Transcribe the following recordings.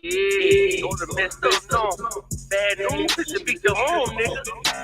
Yeah, on the messed up song. Bad news, this should be your home, nigga.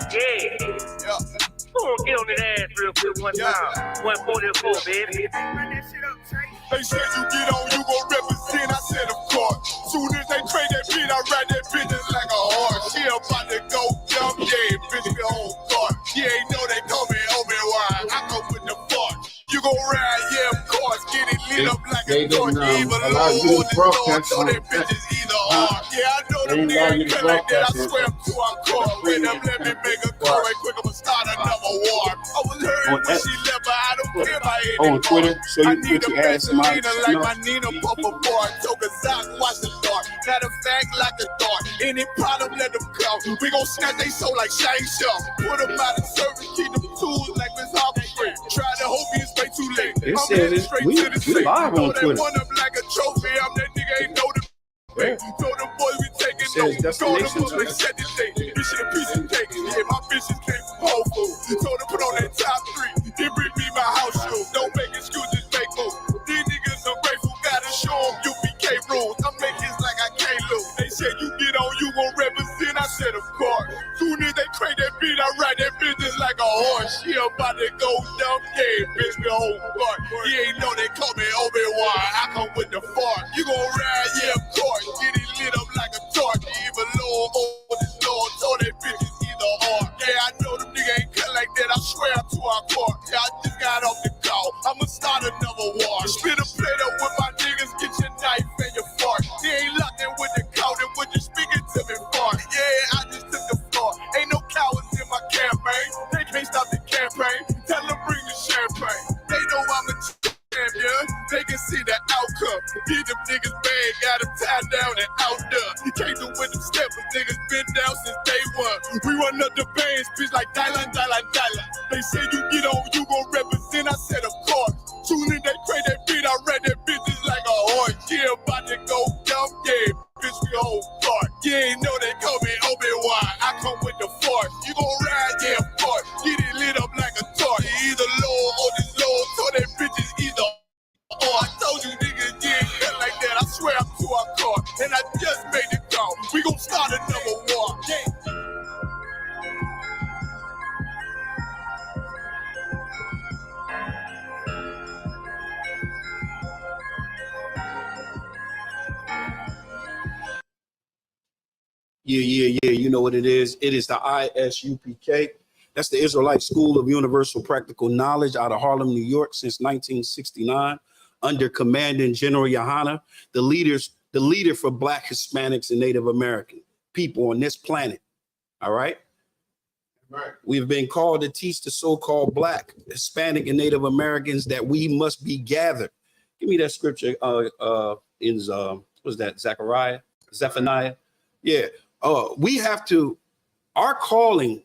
Yeah. Go on, get on that ass real quick one time. 144, baby. They said you get on, you gon' represent. I said, of course. Soon as they trade that beat, I ride that bitch like a horse. She about to go dumb, yeah, bitch, be on court. You ain't know they call me Obi-Wan. I come with the fart. You gon' ride, yeah, of course. Get it lit up like a torch. Even low on the door, so that bitch is either or. Yeah, I know them niggas cut like that. I swear to our core. With them, let me make a call right quick. I'ma start another war. I was hurt when she left, but I don't care about it. On Twitter, so you put your ass in my like my Nina Papa bar. Took a sock, watch the dark. Matter of fact, like a dart. Any problem, let them come. We gon' snatch they soul like Shane Shaw. Put them out of service, keep them tools like Miss Harper Free. Try to hope it's way too late. It says we live on Twitter. One up like a trophy. I'm that nigga ain't know the. Yeah. Told them boys we taking notes. Told them boys we set the date. Bitch in a piece of cake. Yeah, my bitches came from Whole Foods. Told them put on that top 3. Then bring me my house shoes. Don't make excuses, make moves. These niggas ungrateful. Gotta show them UPK rules. I'm making like I can't lose. They said you get on, you gon' represent. I said of course. Soon as they crank that beat, I ride that business like a horse. She about to go dumb, yeah, bitch, me whole part. You ain't know they call me Obi-Wan. I come with the fart. You gon' ride, yeah, of course. Get it lit up like a torch. Even low on this Lord, told that bitches either or. Yeah, I know them niggas ain't cut like that. I swear to our court. Yeah, I just got off the call. I'ma start another war. Spit a plate up with my niggas. Get your knife and your fart. They ain't locked in with the cow. Then when you speaking to me fart. Yeah, I just took the floor. Ain't no cowards in my campaign. They can't stop the campaign. Tell them bring the champagne. They know I'm a champion. They can see the outcome. Get them niggas bad, got them tied down and outdone. You can't do with them steppers, niggas been down since day one. We run up the bands, bitch like Dylan. They say you get on, you gon' represent. I said of course. Soon as they crank that beat, I read that bitches like a horse. Yeah, about to go dumb, yeah, bitch, we whole part. You ain't know they call me Obi-Wan. I come with the force. You gon' ride, yeah, of course. Get it lit up like a torch. Either low or this low, so that bitches either. Oh, I told you niggas did cut like that. I swear I'm to our car. And I just made it call. We gon' start another war. Yeah. Yeah. You know what it is. It is the ISUPK. That's the Israelite School of Universal Practical Knowledge out of Harlem, New York since 1969. Under Commandant General Yohana, the leader for Black, Hispanics, and Native American people on this planet. All right. Right. We've been called to teach the so-called Black, Hispanic, and Native Americans that we must be gathered. Give me that scripture in what's that? Zephaniah. Yeah. We have to. Our calling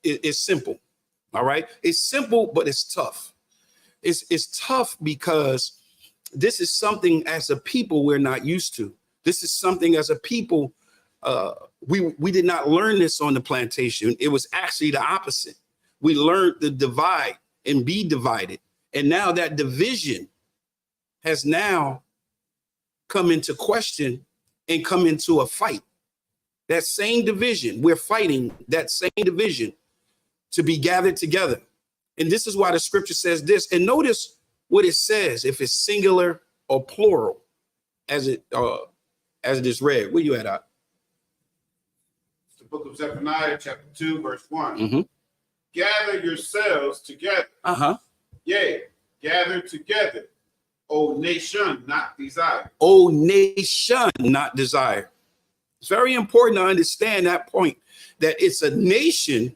is simple. All right. It's simple, but it's tough. It's tough because this is something as a people we're not used to. This is something as a people we did not learn this on the plantation. It was actually the opposite. We learned to divide and be divided. And now that division has now come into question and come into a fight. That same division, we're fighting that same division to be gathered together. And this is why the scripture says this. And notice what it says, if it's singular or plural, as it is read. Where you at? It's the book of Zephaniah, chapter 2, verse 1. Mm-hmm. Gather yourselves together. Yea, gather together, O nation, not desire. O nation, not desire. It's very important to understand that point, that it's a nation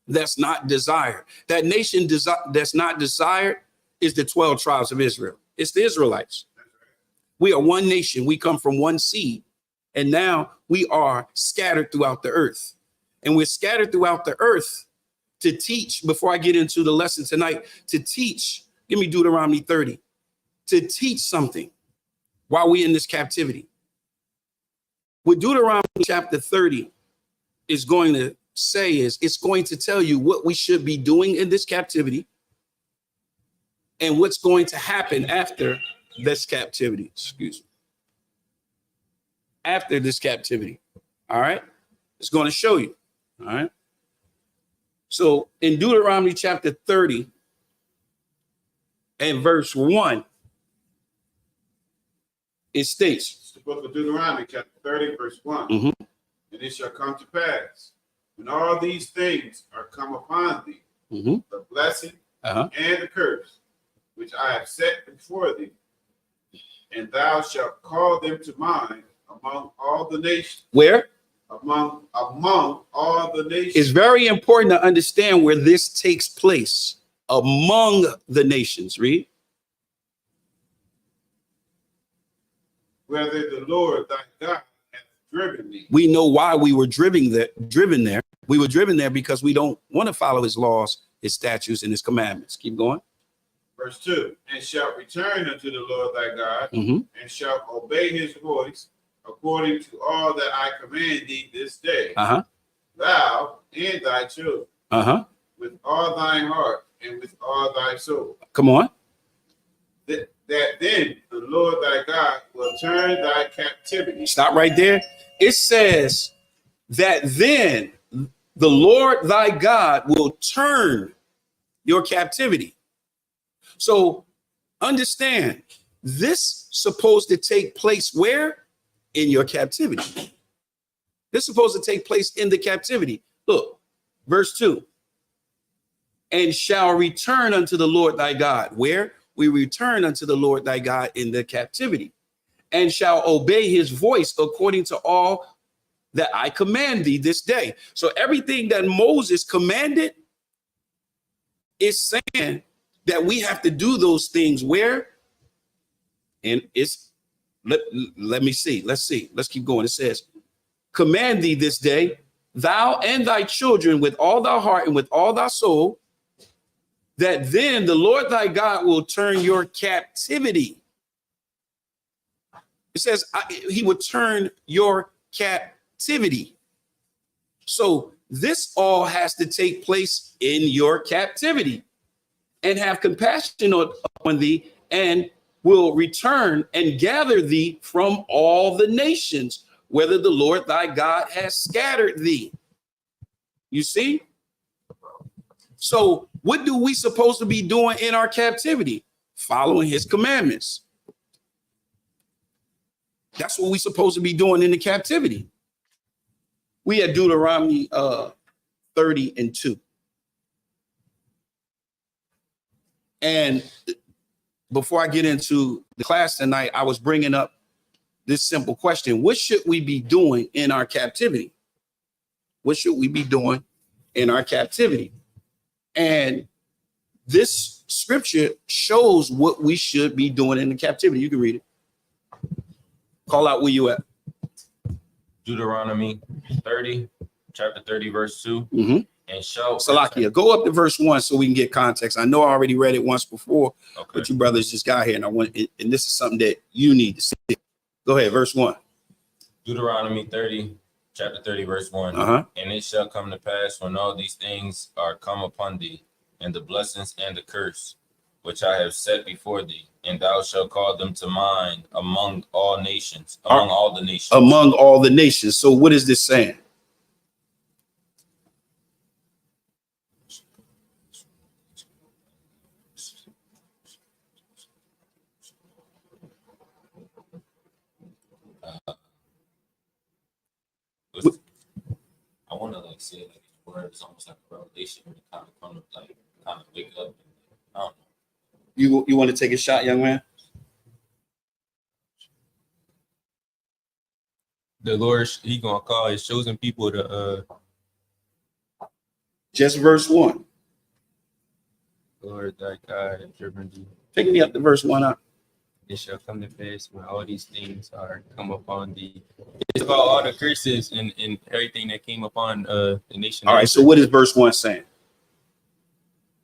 that's not desired. That nation that's not desired is the 12 tribes of Israel. It's the Israelites. We are one nation. We come from one seed. And now we are scattered throughout the earth. And we're scattered throughout the earth to teach, before I get into the lesson tonight, to teach, give me Deuteronomy 30, to teach something while we're in this captivity. What Deuteronomy chapter 30 is going to say is it's going to tell you what we should be doing in this captivity and what's going to happen after this captivity. Excuse me. after this captivity. All right. It's going to show you. All right. So in Deuteronomy chapter 30 and verse 1, it states. It's the book of Deuteronomy, chapter 30, verse 1. Mm-hmm. And it shall come to pass, when all these things are come upon thee, Mm-hmm. the blessing and the curse, which I have set before thee, and thou shalt call them to mind among all the nations. Where? Among all the nations. It's very important to understand where this takes place. Among the nations. Read. Whether the Lord thy God hath driven thee. We know why we were driven there. We were driven there because we don't want to follow his laws, his statutes, and his commandments. Keep going. Verse 2, and shalt return unto the Lord thy God, Mm-hmm. and shalt obey his voice, according to all that I command thee this day, thou and thy children, with all thine heart and with all thy soul. Come on. That then the Lord thy God will turn thy captivity. Stop right there. It says that then the Lord thy God will turn your captivity. So understand, this supposed to take place where? In your captivity. This supposed to take place in the captivity. Look, verse 2. And shall return unto the Lord thy God. Where? We return unto the Lord thy God in the captivity. And shall obey his voice according to all that I command thee this day. So everything that Moses commanded is saying that we have to do those things where? And it's, let me see. Let's see. Let's keep going. It says, command thee this day, thou and thy children with all thy heart and with all thy soul, that then the Lord thy God will turn your captivity. It says he would turn your captivity. So this all has to take place in your captivity, and have compassion upon thee, and will return and gather thee from all the nations, whether the Lord thy God has scattered thee. You see? So what do we supposed to be doing in our captivity? Following his commandments. That's what we supposed to be doing in the captivity. We had Deuteronomy 30 and 2. And before I get into the class tonight, I was bringing up this simple question. What should we be doing in our captivity? What should we be doing in our captivity? And this scripture shows what we should be doing in the captivity. You can read it. Call out where you at. Deuteronomy 30, chapter 30, verse 2. Mm-hmm. And shall Salakia, go up to verse 1 so we can get context. I know I already read it once before, but you brothers just got here, and and this is something that you need to see. Go ahead, verse 1. Deuteronomy 30, chapter 30, verse 1. And it shall come to pass when all these things are come upon thee, and the blessings and the curse, which I have set before thee, and thou shalt call them to mind among all nations, among all the nations. Among all the nations. So what is this saying? I want to say it like word. It's almost like a revelation, and kind of wake up. I don't know. You want to take a shot, young man? The Lord, he gonna call his chosen people to just verse 1. Lord thy God have driven thee. Take me up to verse 1 up. It shall come to pass when all these things are come upon thee. It's about all the curses and everything that came upon the nation. All right, so what is verse 1 saying?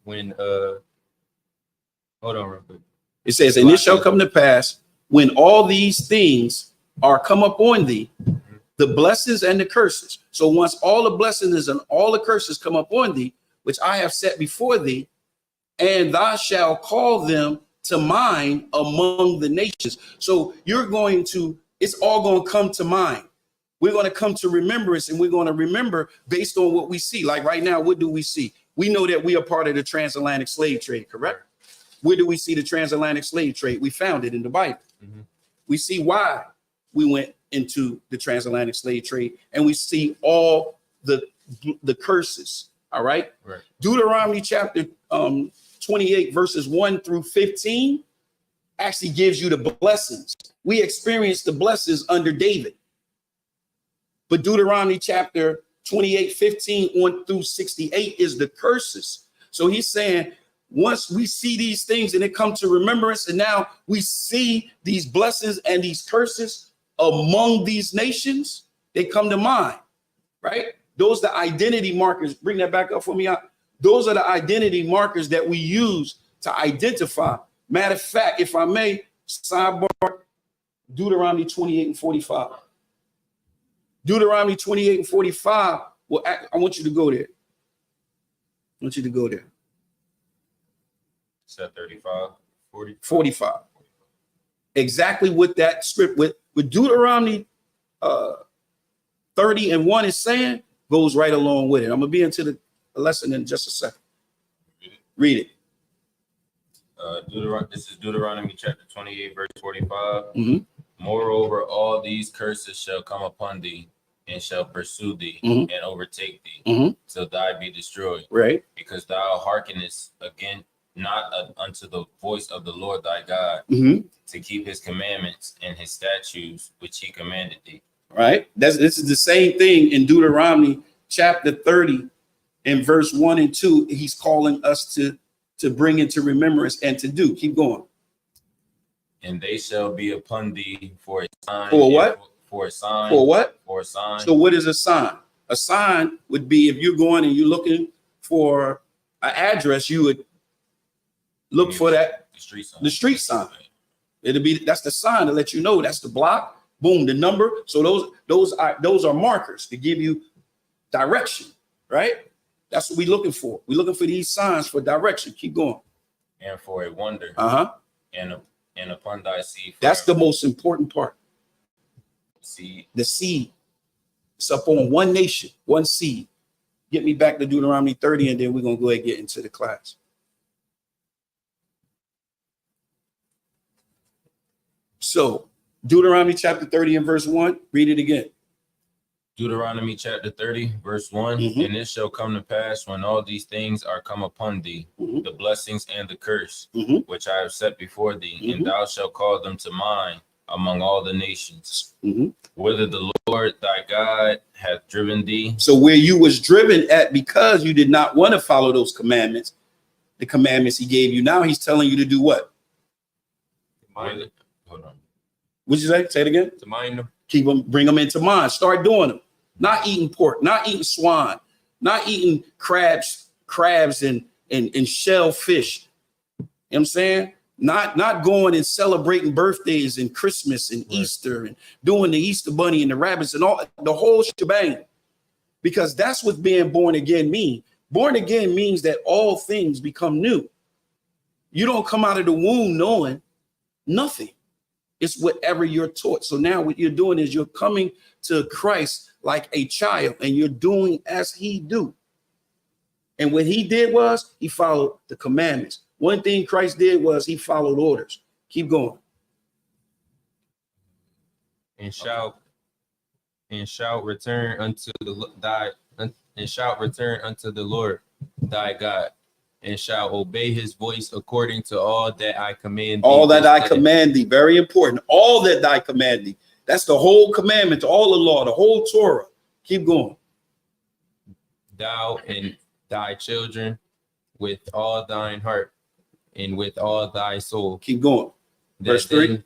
When hold on real quick. It says, and it shall come to pass when all these things are come upon thee, the blessings and the curses. So once all the blessings and all the curses come upon thee, which I have set before thee, and thou shalt call them to mind among the nations. So you're going to It's all going to come to mind. We're going to come to remembrance, and we're going to remember based on what we see. Like right now, what do we see? We know that we are part of the transatlantic slave trade, correct? Where do we see the transatlantic slave trade? We found it in the Bible. Mm-hmm. We see why we went into the transatlantic slave trade, and we see all the curses. All right. Deuteronomy chapter 28 verses 1 through 15 actually gives you the blessings. We experienced the blessings under David, but Deuteronomy chapter 28 15 1 through 68 is the curses. So he's saying, once we see these things and it comes to remembrance, and now we see these blessings and these curses among these nations, they come to mind, right? Those are the identity markers. Bring that back up for me. Those are the identity markers that we use to identify. Matter of fact, if I may, sidebar, Deuteronomy 28 and 45. Deuteronomy 28 and 45. Well, I want you to go there. I want you to go there. Set 35, 45. Exactly what that script with Deuteronomy 30 and 1 is saying goes right along with it. I'm gonna be into the lesson in just a second. Read it. This is Deuteronomy chapter 28, verse 45. Mm-hmm. Moreover, all these curses shall come upon thee, and shall pursue thee, mm-hmm. and overtake thee, mm-hmm. till thou be destroyed. Right. Because thou hearkenest again not unto the voice of the Lord thy God, mm-hmm. to keep his commandments and his statutes which he commanded thee. Right. This is the same thing in Deuteronomy chapter 30 and verse 1 and 2. He's calling us to bring into remembrance and to do. Keep going. And they shall be upon thee for a sign. For what? For a sign. For what? For a sign. So what is a sign? A sign would be if you're going and you're looking for an address, you would look for that. The street sign. The street sign. That's the sign to let you know that's the block. Boom, the number. So those are markers to give you direction, right? That's what we're looking for. We're looking for these signs for direction. Keep going. And for a wonder. And upon thy seed. That's the most important part. Seed. The seed. It's up on one nation, one seed. Get me back to Deuteronomy 30, and then we're gonna go ahead and get into the class. So Deuteronomy chapter 30 and verse 1, read it again. Deuteronomy chapter 30, verse 1, mm-hmm. And it shall come to pass when all these things are come upon thee, mm-hmm. the blessings and the curse, mm-hmm. which I have set before thee, mm-hmm. and thou shalt call them to mind among all the nations, mm-hmm. whither the Lord thy God hath driven thee. So where you was driven at because you did not want to follow those commandments, the commandments he gave you, now he's telling you to do what? Hold on. What'd you say? Say it again. To mind them. Keep them, bring them into mind. Start doing them. Not eating pork, not eating swine, not eating crabs and shellfish. You know what I'm saying? Not going and celebrating birthdays and Christmas and Easter and doing the Easter bunny and the rabbits and all the whole shebang. Because that's what being born again means. Born again means that all things become new. You don't come out of the womb knowing nothing. It's whatever you're taught. So now what you're doing is you're coming to Christ like a child, and you're doing as he do. And what he did was he followed the commandments. One thing Christ did was he followed orders. Keep going. And shalt return unto the Lord thy God, and shall obey his voice according to all that I command thee. All that I command thee. Very important. All that I command thee. That's the whole commandment, all the law, the whole Torah. Keep going. Thou and thy children with all thine heart and with all thy soul. Keep going. Verse 3.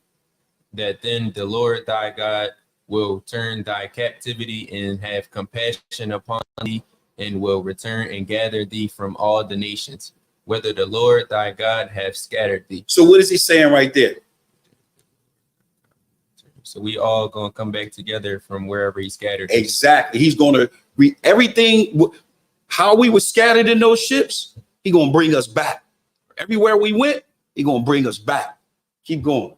That then the Lord thy God will turn thy captivity and have compassion upon thee, and will return and gather thee from all the nations, whether the Lord thy God have scattered thee. So what is he saying right there? So we all gonna come back together from wherever he scattered. Exactly. He's gonna read everything. How we were scattered in those ships, he gonna bring us back. Everywhere we went, he gonna bring us back. Keep going.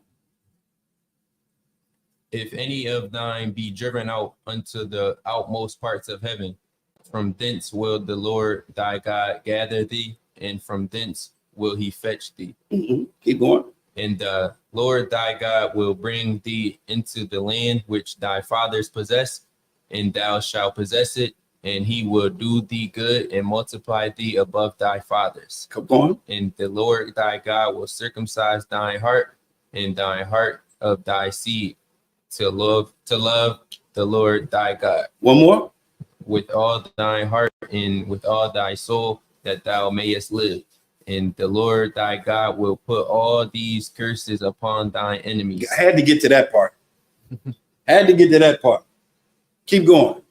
If any of thine be driven out unto the outmost parts of heaven, from thence will the Lord thy God gather thee, and from thence will he fetch thee. Keep going. And the Lord thy God will bring thee into the land which thy fathers possessed, and thou shalt possess it, and he will do thee good and multiply thee above thy fathers. Come on. And the Lord thy God will circumcise thine heart and thine heart of thy seed to love the Lord thy God. One more. With all thine heart and with all thy soul, that thou mayest live. And the Lord thy God will put all these curses upon thine enemies. I had to get to that part. Had to get to that part. Keep going.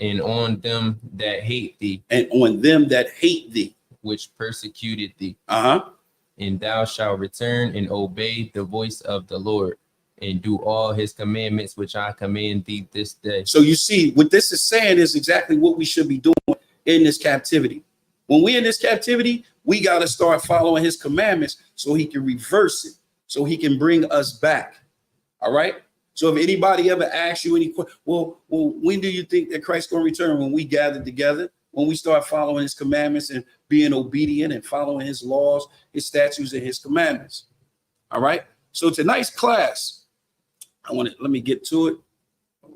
And on them that hate thee. And on them that hate thee. Which persecuted thee. And thou shalt return and obey the voice of the Lord, and do all his commandments which I command thee this day. So you see, what this is saying is exactly what we should be doing in this captivity. When we're in this captivity, we got to start following his commandments so he can reverse it, so he can bring us back. All right. So if anybody ever asks you any questions, well, when do you think that Christ's going to return? When we gather together, when we start following his commandments and being obedient and following his laws, his statutes, and his commandments. All right. So tonight's class, let me get to it.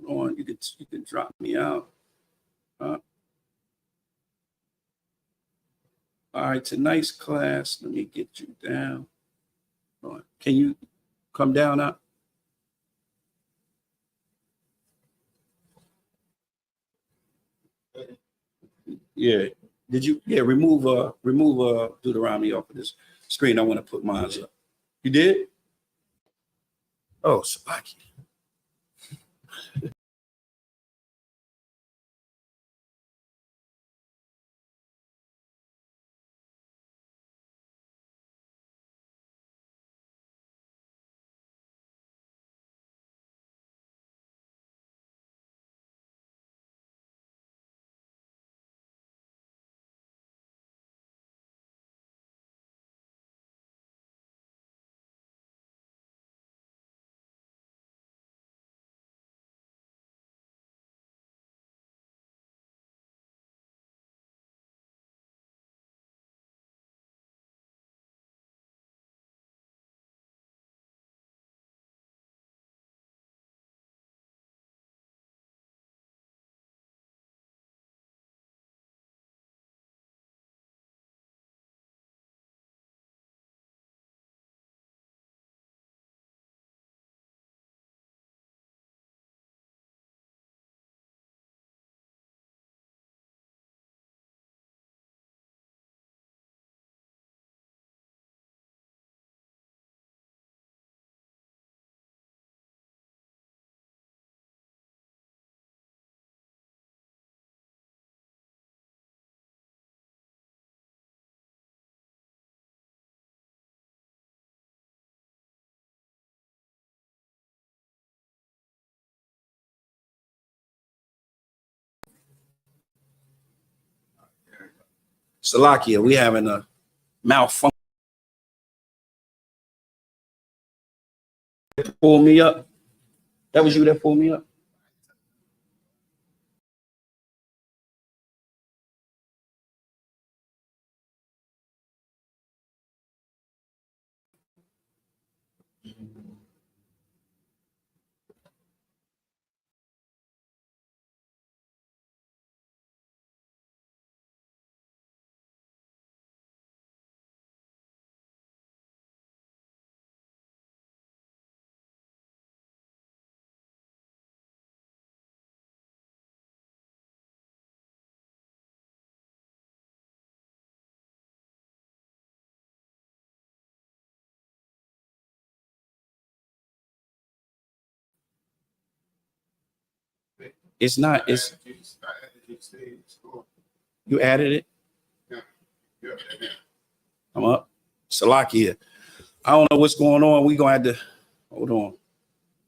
Hold on, you can drop me out. All right, tonight's class, let me get you down. Hold on. Can you come down now? Yeah. Did you? Yeah. Remove Deuteronomy off of this screen. I want to put mine up. You did? Oh, Sabaki. Salakia, we having a malfunction. Pull me up. That was you that pulled me up. It's not. It's you added it. I'm up. Salakia. I don't know what's going on. We're gonna have to hold on.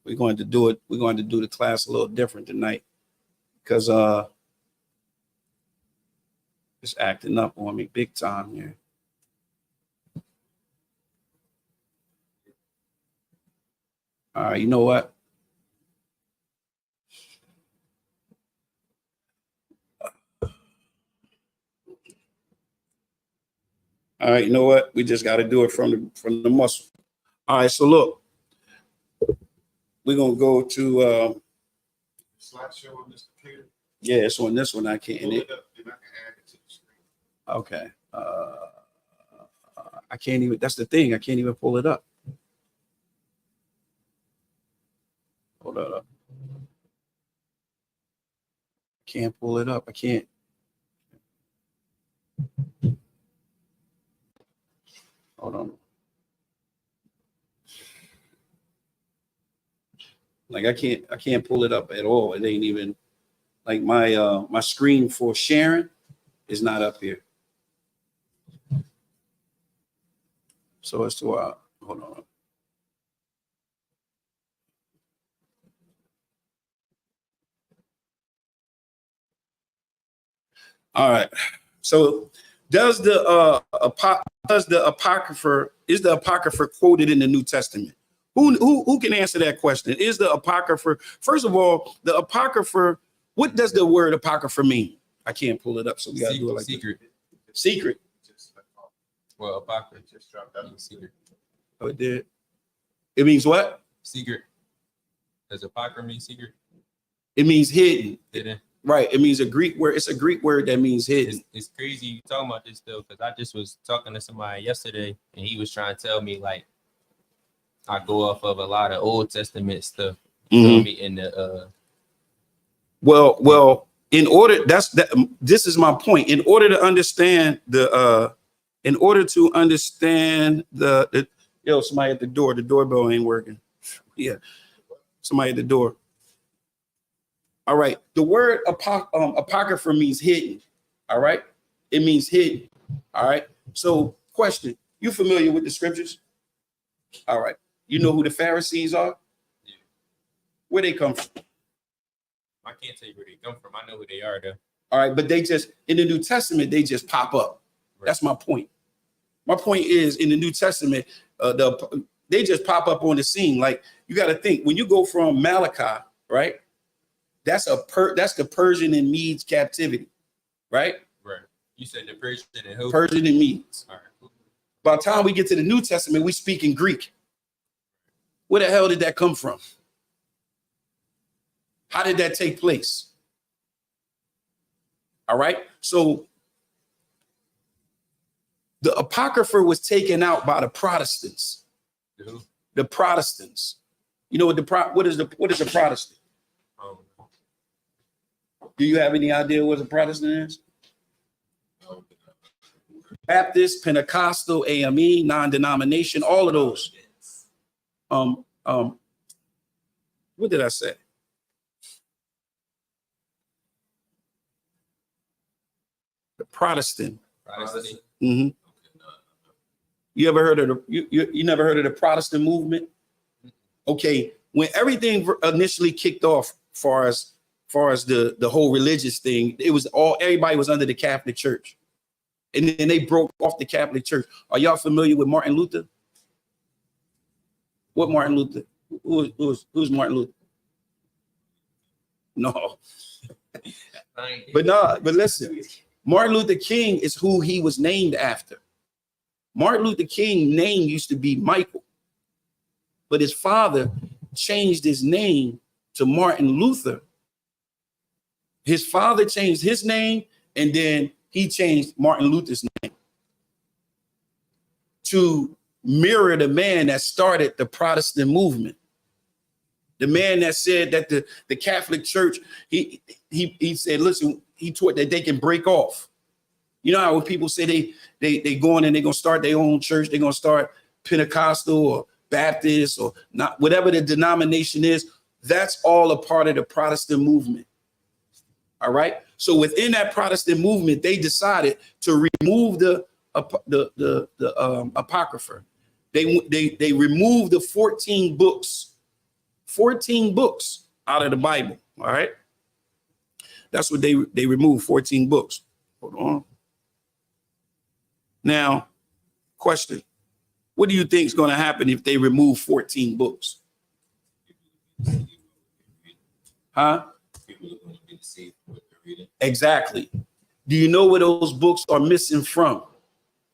We're going to do it. We're going to do the class a little different tonight because it's acting up on me big time here. All right, you know what? All right, you know what? We just got to do it from the muscle. All right, so look, we're gonna go to Slideshow on this computer. yeah, it's on this one. I can't. Pull it up, and I can add it to the screen. Okay. I can't even. That's the thing. I can't even pull it up. Hold on. Can't pull it up. I can't. Hold on. Like I can't pull it up at all. It ain't even like my screen for sharing is not up here. So it's to hold on. All right. So does the Apocrypha, is the Apocrypha quoted in the New Testament? Who can answer that question? Is the Apocrypha, first of all, the Apocrypha, what does the word Apocrypha mean? I can't pull it up, so we gotta do it like secret. This. Secret. Well, Apocrypha Just dropped out. secret. Oh, it did. It means what? Secret. Does Apocrypha mean secret? It means hidden. Didn't. Right. It means a Greek word. It's a Greek word that means hidden. It's crazy you talking about this though, because I just was talking to somebody yesterday and he was trying to tell me like I go off of a lot of Old Testament stuff. You know me in the well, in order, this is my point. In order to understand the yo, somebody at the door, the doorbell ain't working. Yeah. Somebody at the door. All right. The word Apocrypha means hidden. All right. It means hidden. All right. So question, you familiar with the scriptures? All right. You know who the Pharisees are? Yeah. Where they come from? I can't tell you where they come from. I know who they are though. All right. But they just, in the New Testament, they just pop up. Right. That's my point. My point is in the New Testament, they just pop up on the scene. Like you got to think when you go from Malachi, right? That's the Persian and Medes captivity, right? Right. You said the Persian and who? Persian and Medes. All right. By the time we get to the New Testament, we speak in Greek. Where the hell did that come from? How did that take place? All right. So the Apocrypha was taken out by the Protestants. Who? The Protestants. You know what is a Protestant? Do you have any idea what a Protestant is? Baptist, Pentecostal, AME, non-denomination, all of those. What did I say? The Protestant. Mm-hmm. You ever heard of you never heard of the Protestant movement? Okay, when everything initially kicked off, far as the whole religious thing, it was everybody was under the Catholic Church, and then they broke off the Catholic Church. Are y'all familiar with Martin Luther? What Martin Luther? Who's Martin Luther? No, but listen, Martin Luther King is who he was named after. Martin Luther King's name used to be Michael, but his father changed his name to Martin Luther. His father changed his name, and then he changed Martin Luther's name to mirror the man that started the Protestant movement. The man that said that the Catholic Church, he said, listen, he taught that they can break off. You know how when people say they go in and they're gonna start their own church, they're gonna start Pentecostal or Baptist or not, whatever the denomination is, that's all a part of the Protestant movement. All right. So within that Protestant movement, they decided to remove the Apocrypha. They removed the 14 books out of the Bible. All right. That's what they removed, 14 books. Hold on. Now, question. What do you think is going to happen if they remove 14 books? Huh? Exactly. Do you know where those books are missing from?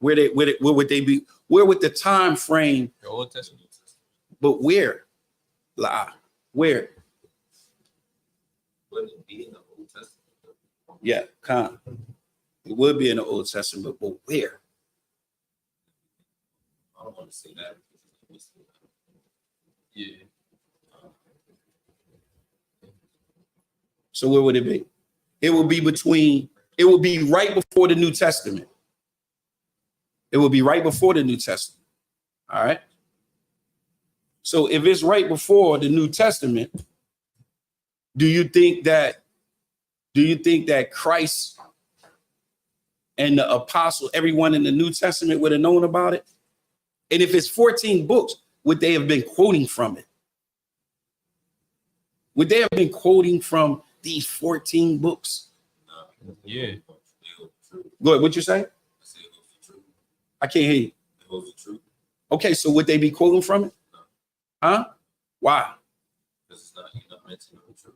Where would they be? Where would the time frame? The Old Testament. But where? Where? Wouldn't it be in the Old Testament? Yeah, it would be in the Old Testament, but where? I don't want to say that. Yeah. So where would it be? It would be right before the New Testament. It would be right before the New Testament. All right. So if it's right before the New Testament, do you think that Christ and the apostle, everyone in the New Testament would have known about it? And if it's 14 books, would they have been quoting from it? Would they have been quoting from these 14 books? Yeah. Go ahead. What you say? I can't hear you. Okay, so would they be quoting from it? Huh? Why? Because it's not, you're not meant to know the truth.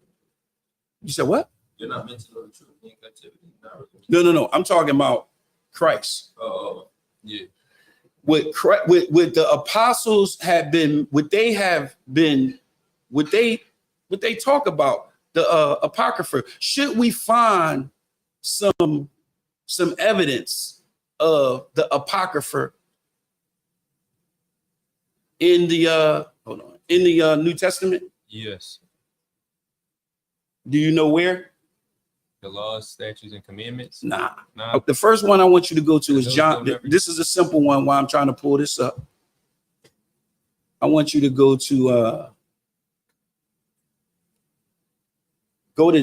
You said what? You're not meant to know the truth in captivity. No. I'm talking about Christ. Oh, yeah. Would the apostles have been? Would they talk about the Apocrypha? Should we find some evidence of the Apocrypha in the New Testament? Yes. Do you know where? The laws, statutes, and commandments. Nah. Nah. The first one I want you to go to is John. This is a simple one while I'm trying to pull this up. I want you to go to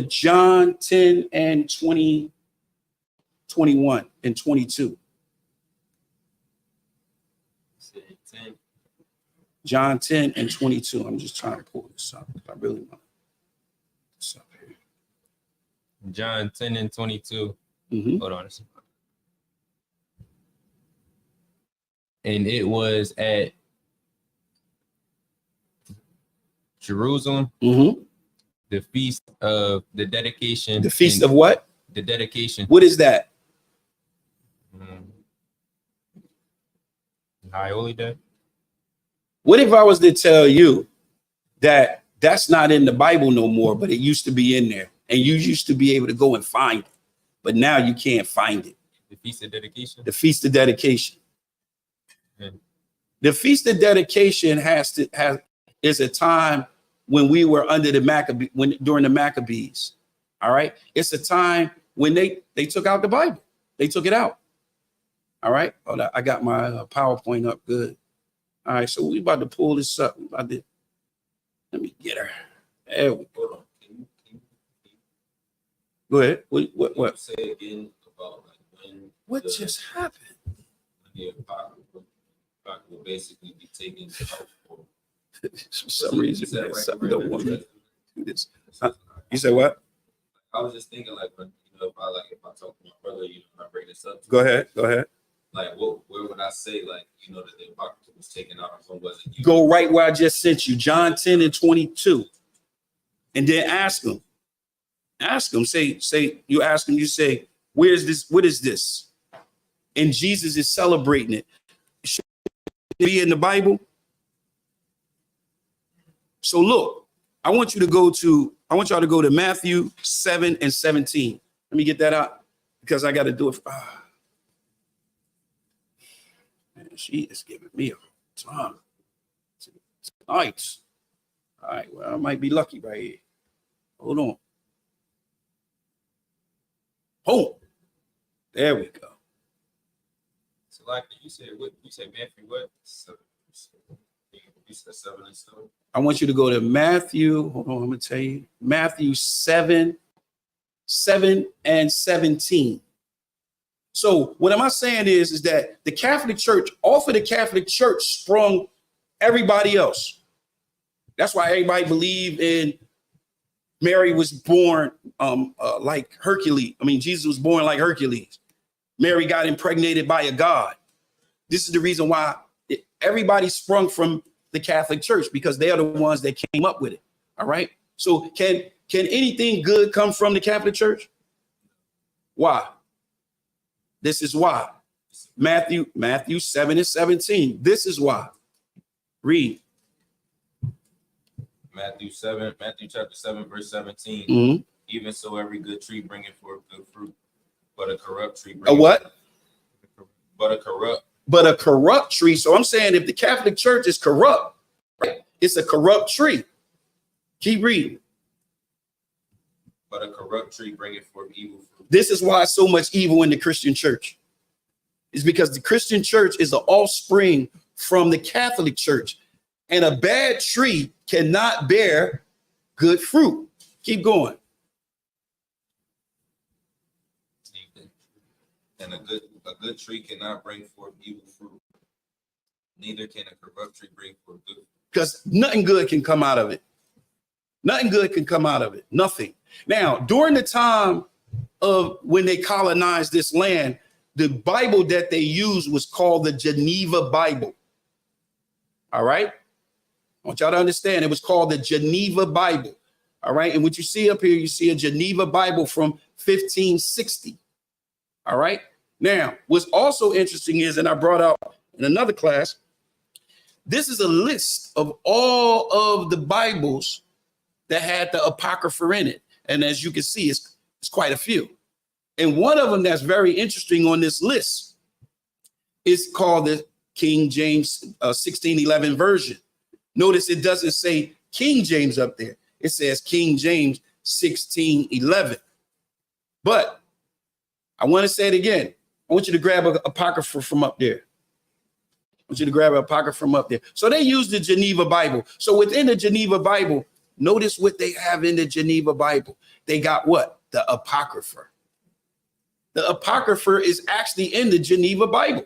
John 10 and 20, 21 and 22. John 10 and 22. I'm just trying to pull this up. I really want this up here. John 10 and 22. Mm-hmm. Hold on a second. And it was at Jerusalem, the feast of the dedication. The feast of what? The dedication. What is that? High Holy Day. What if I was to tell you that that's not in the Bible no more, but it used to be in there, and you used to be able to go and find it, but now you can't find it? The feast of dedication. The feast of dedication. Mm-hmm. The feast of dedication is a time when we were under the during the Maccabees. All right, it's a time when they took out the Bible. They took it out. All right. Hold on. I got my PowerPoint up. Good. All right. So we about to pull this up. Let me get her. There we go. Go ahead. What? Say again about like when. What just happened? The Apocrypha will basically be taken out for some reason. Man, something don't want me to do this. You said what? I was just thinking like when if I talk to my brother, I bring this up. Go ahead. Like where would I say like that the Apocrypha was taken out or wasn't? Go right where I just sent you, John 10 and 22, and then ask him. Ask him. Say you ask him. You say, "Where's this? What is this?" And Jesus is celebrating it. Should it be in the Bible? So look, I want y'all to go to Matthew 7 and 17. Let me get that out because I got to do it. Man, she is giving me a time tonight. All right, well, I might be lucky right here. Hold on. Oh, there we go. So like you said, Matthew what? You said 7 and 7. I want you to go to Matthew. Hold on, I'm gonna tell you. Matthew 7 and 17. So what am I saying is that the Catholic Church, off of the Catholic Church sprung everybody else. That's why everybody believed in Mary was born like Hercules. I mean, Jesus was born like Hercules. Mary got impregnated by a god. This is the reason why everybody sprung from the Catholic Church, because they are the ones that came up with it. All right. So can anything good come from the Catholic Church? Why? This is why. Matthew 7:17. This is why. Read. Matthew chapter 7, verse 17. Mm-hmm. Even so, every good tree bringeth forth good fruit, but a corrupt tree A what? But a corrupt tree. So I'm saying if the Catholic Church is corrupt, right, it's a corrupt tree. Keep reading. But a corrupt tree bringeth forth evil fruit. This is why so much evil in the Christian church. It's because the Christian church is the offspring from the Catholic Church. And a bad tree cannot bear good fruit. Keep going. And a good tree cannot bring forth evil fruit. Neither can a corrupt tree bring forth good fruit. Because nothing good can come out of it. Nothing good can come out of it. Nothing. Now, during the time of when they colonized this land, the Bible that they used was called the Geneva Bible. All right. I want y'all to understand it was called the Geneva Bible. All right. And what you see up here, you see a Geneva Bible from 1560. All right. Now, what's also interesting is, and I brought out in another class, this is a list of all of the Bibles that had the Apocrypha in it. And as you can see, it's quite a few. And one of them that's very interesting on this list is called the King James 1611 version. Notice it doesn't say King James up there. It says King James 1611. But I want to say it again. I want you to grab an Apocrypha from up there. I want you to grab an Apocrypha from up there. So they use the Geneva Bible. So within the Geneva Bible, notice what they have in the Geneva Bible. They got what? The Apocrypha. The Apocrypha is actually in the Geneva Bible,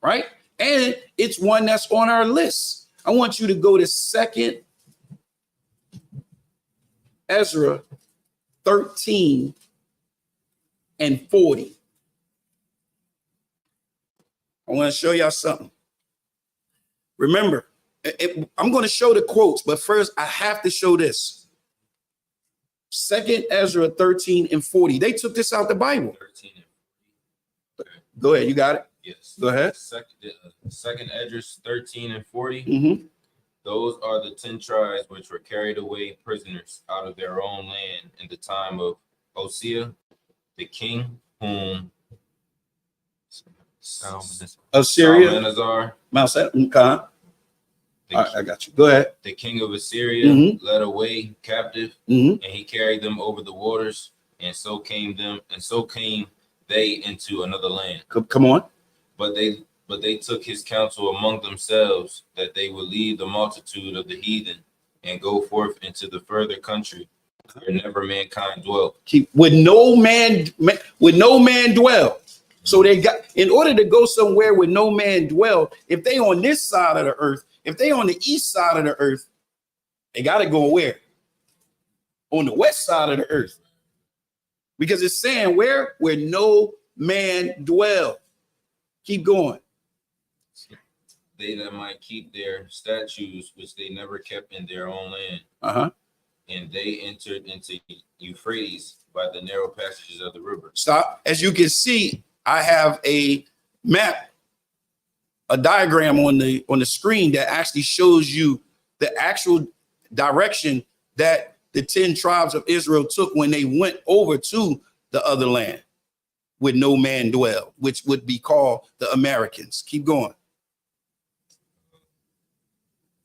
right? And it's one that's on our list. I want you to go to 2nd Ezra 13 and 40. I want to show y'all something. Remember, I'm going to show the quotes, but first I have to show this. 2nd Ezra 13 and 40. They took this out the Bible. 13 and 40. Okay. Go ahead. You got it? Yes. Go ahead. Second Ezra 13 and 40. Mm-hmm. Those are the 10 tribes which were carried away prisoners out of their own land in the time of Hosea, the king, whom Assyria, Salmanazar, I got you. Go ahead. the king of Assyria, led away captive, and he carried them over the waters, and so came they into another land. Come on. But they took his counsel among themselves that they would leave the multitude of the heathen and go forth into the further country where never mankind dwelt. With no man dwell. So they got, in order to go somewhere where no man dwell, if they on this side of the earth, if they on the east side of the earth, they got to go where? On the west side of the earth. Because it's saying where no man dwell. Keep going. They that might keep their statutes, which they never kept in their own land. And they entered into Euphrates by the narrow passages of the river. Stop. As you can see, I have a map, a diagram on the screen that actually shows you the actual direction that the 10 tribes of Israel took when they went over to the other land with no man dwell, which would be called the Americans. Keep going.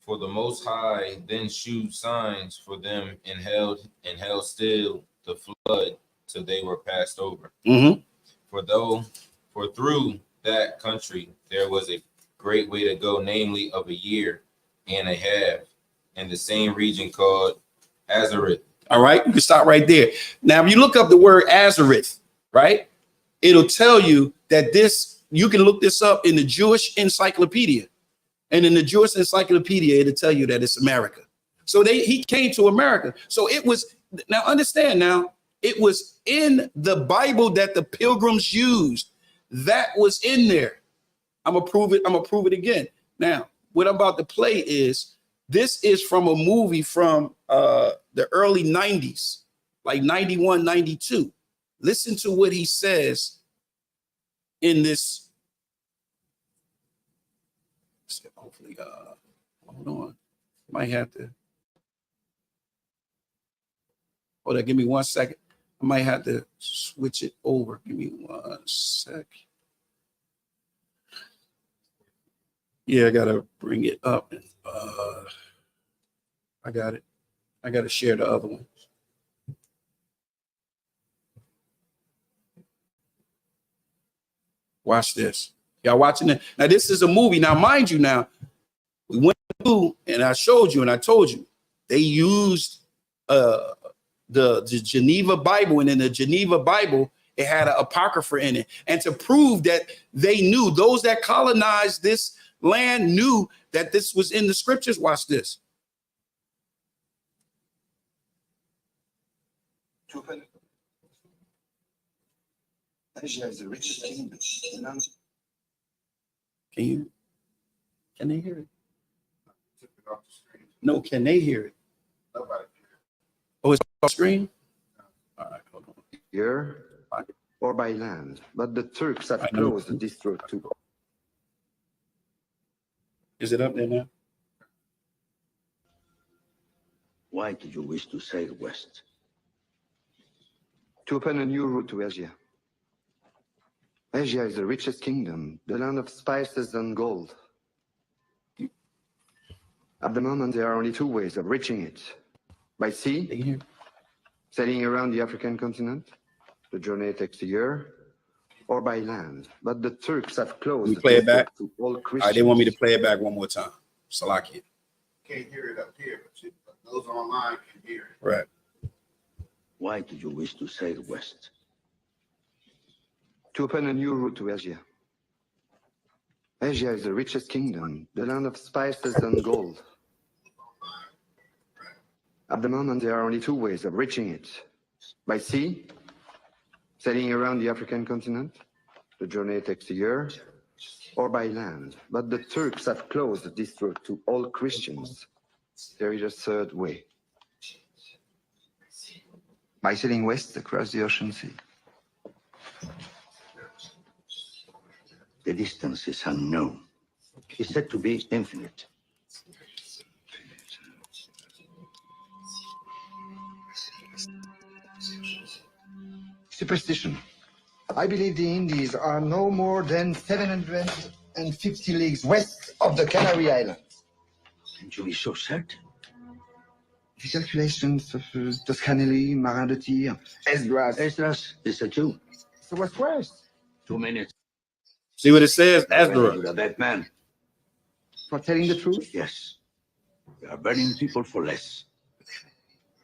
For the Most High then shewed signs for them and held still the flood till they were passed over. For through that country there was a great way to go, namely of a year and a half, in the same region called Azareth. All right, you can stop right there. Now, if you look up the word Azareth, right, it'll tell you that you can look this up in the Jewish encyclopedia. And in the Jewish encyclopedia, it'll tell you that it's America. So he came to America. So it was, now understand it was in the Bible that the pilgrims used. That was in there. I'm gonna prove it again. Now, what I'm about to play is, this is from a movie from the early 90s, like 91, 92. Listen to what he says in this Hopefully, hold on. Might have to. Hold on, give me 1 second. I might have to switch it over. Give me 1 sec. Yeah, I gotta bring it up. I got it. I gotta share the other one. Watch this. Y'all watching it? Now, this is a movie. Now, mind you, now, we went through and I showed you and I told you they used the Geneva Bible, and in the Geneva Bible, it had an Apocrypha in it. And to prove that they knew, those that colonized this land knew that this was in the scriptures. Watch this. Asia is the richest kingdom. Can they hear it? No, can they hear it? Nobody. Oh, it's off screen? All right, hold on. Here or by land, but the Turks have closed this road too. Is it up there now? Why did you wish to sail west? To open a new route to Asia. Asia is the richest kingdom, the land of spices and gold. At the moment, there are only two ways of reaching it. By sea, sailing around the African continent. The journey takes a year. Or by land. But the Turks have closed. Play it back. To all All Christians. right, they want me to play it back one more time. Salakia. Can't hear it up here, but those online can hear it. Right. Why did you wish to sail west? To open a new route to Asia. Asia is the richest kingdom, the land of spices and gold. At the moment, there are only two ways of reaching it. By sea, sailing around the African continent. The journey takes a year. Or by land. But the Turks have closed this route to all Christians. There is a third way. By sailing west across the ocean sea. The distance is unknown. It's said to be infinite. Superstition. I believe the Indies are no more than 750 leagues west of the Canary Islands. And you be so certain? The calculations of Toscanelli, Marin de Tir, Esdras. Esdras is a Jew. So what's west? 2 minutes. See what it says? Ezra. You're a bad man. For telling the truth? Yes. We are burning people for less.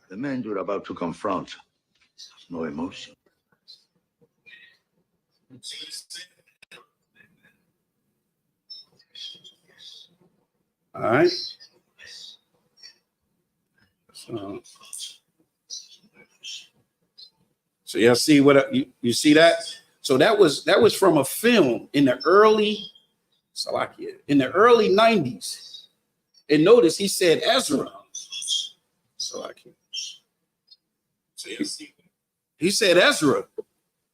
The man you're about to confront has no emotion. All right. So y'all see what you see that? So that was from a film in the early 90s. And notice he said Ezra. He said Ezra.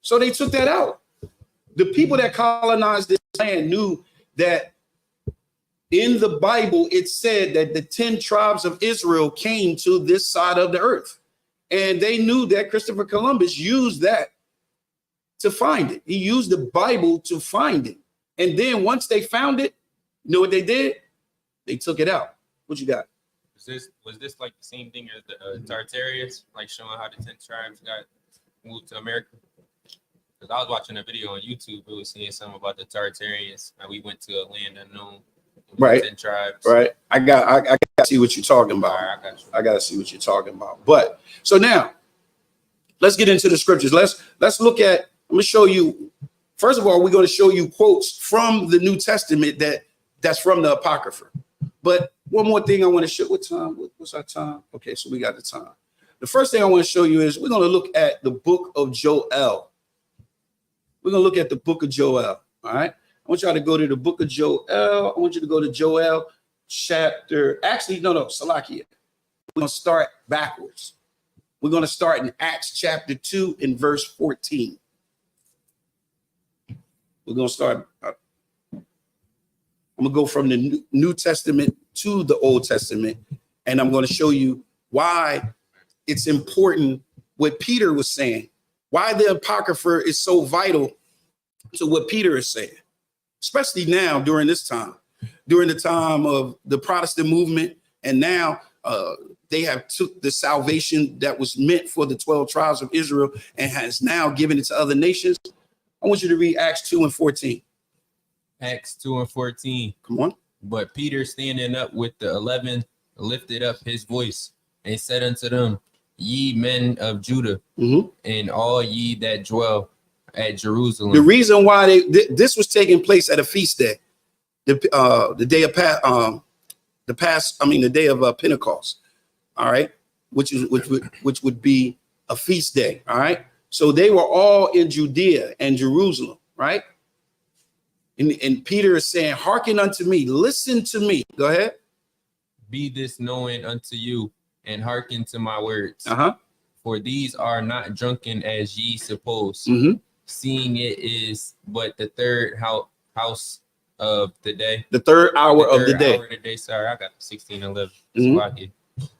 So they took that out. The people that colonized this land knew that in the Bible, it said that the 10 tribes of Israel came to this side of the earth. And they knew that Christopher Columbus used that to find it. He used the Bible to find it. And then once they found it, you know what they did? They took it out. What you got? Was this like the same thing as the Tartarians, like showing how the 10 tribes got moved to America? Because I was watching a video on YouTube, we were seeing something about the Tartarians, and we went to a land unknown. Right. 10 tribes. Right. I got to see what you're talking about. Right, I got to see what you're talking about. But so now let's get into the scriptures. Let's look at, I'm going to show you. First of all, we're going to show you quotes from the New Testament that's from the Apocrypha. But one more thing I want to show. What time? What's our time? Okay, so we got the time. The first thing I want to show you is we're going to look at the book of Joel. We're going to look at the book of Joel. All right. I want y'all to go to the book of Joel. I want you to go to Joel chapter. Actually, no, Salakia. We're going to start backwards. We're going to start in Acts chapter 2 and verse 14. We're going to start. I'm gonna go from the New Testament to the Old Testament, and I'm going to show you why it's important what Peter was saying, why the Apocrypha is so vital to what Peter is saying, especially now during this time, during the time of the Protestant movement, and now they have took the salvation that was meant for the 12 tribes of Israel and has now given it to other nations. I want you to read Acts 2:14. Acts 2:14. Come on. But Peter, standing up with the 11, lifted up his voice and said unto them, Ye men of Judah, and all ye that dwell at Jerusalem. The reason why this was taking place at a feast day, the day of the day of Pentecost. All right, which would be a feast day. All right, so they were all in Judea and Jerusalem, right? And Peter is saying, hearken unto me, listen to me. Go ahead. Be this known unto you, and hearken to my words. For these are not drunken as ye suppose, seeing it is but the third house of the day. The third hour of the day. Sorry, I got 16:11.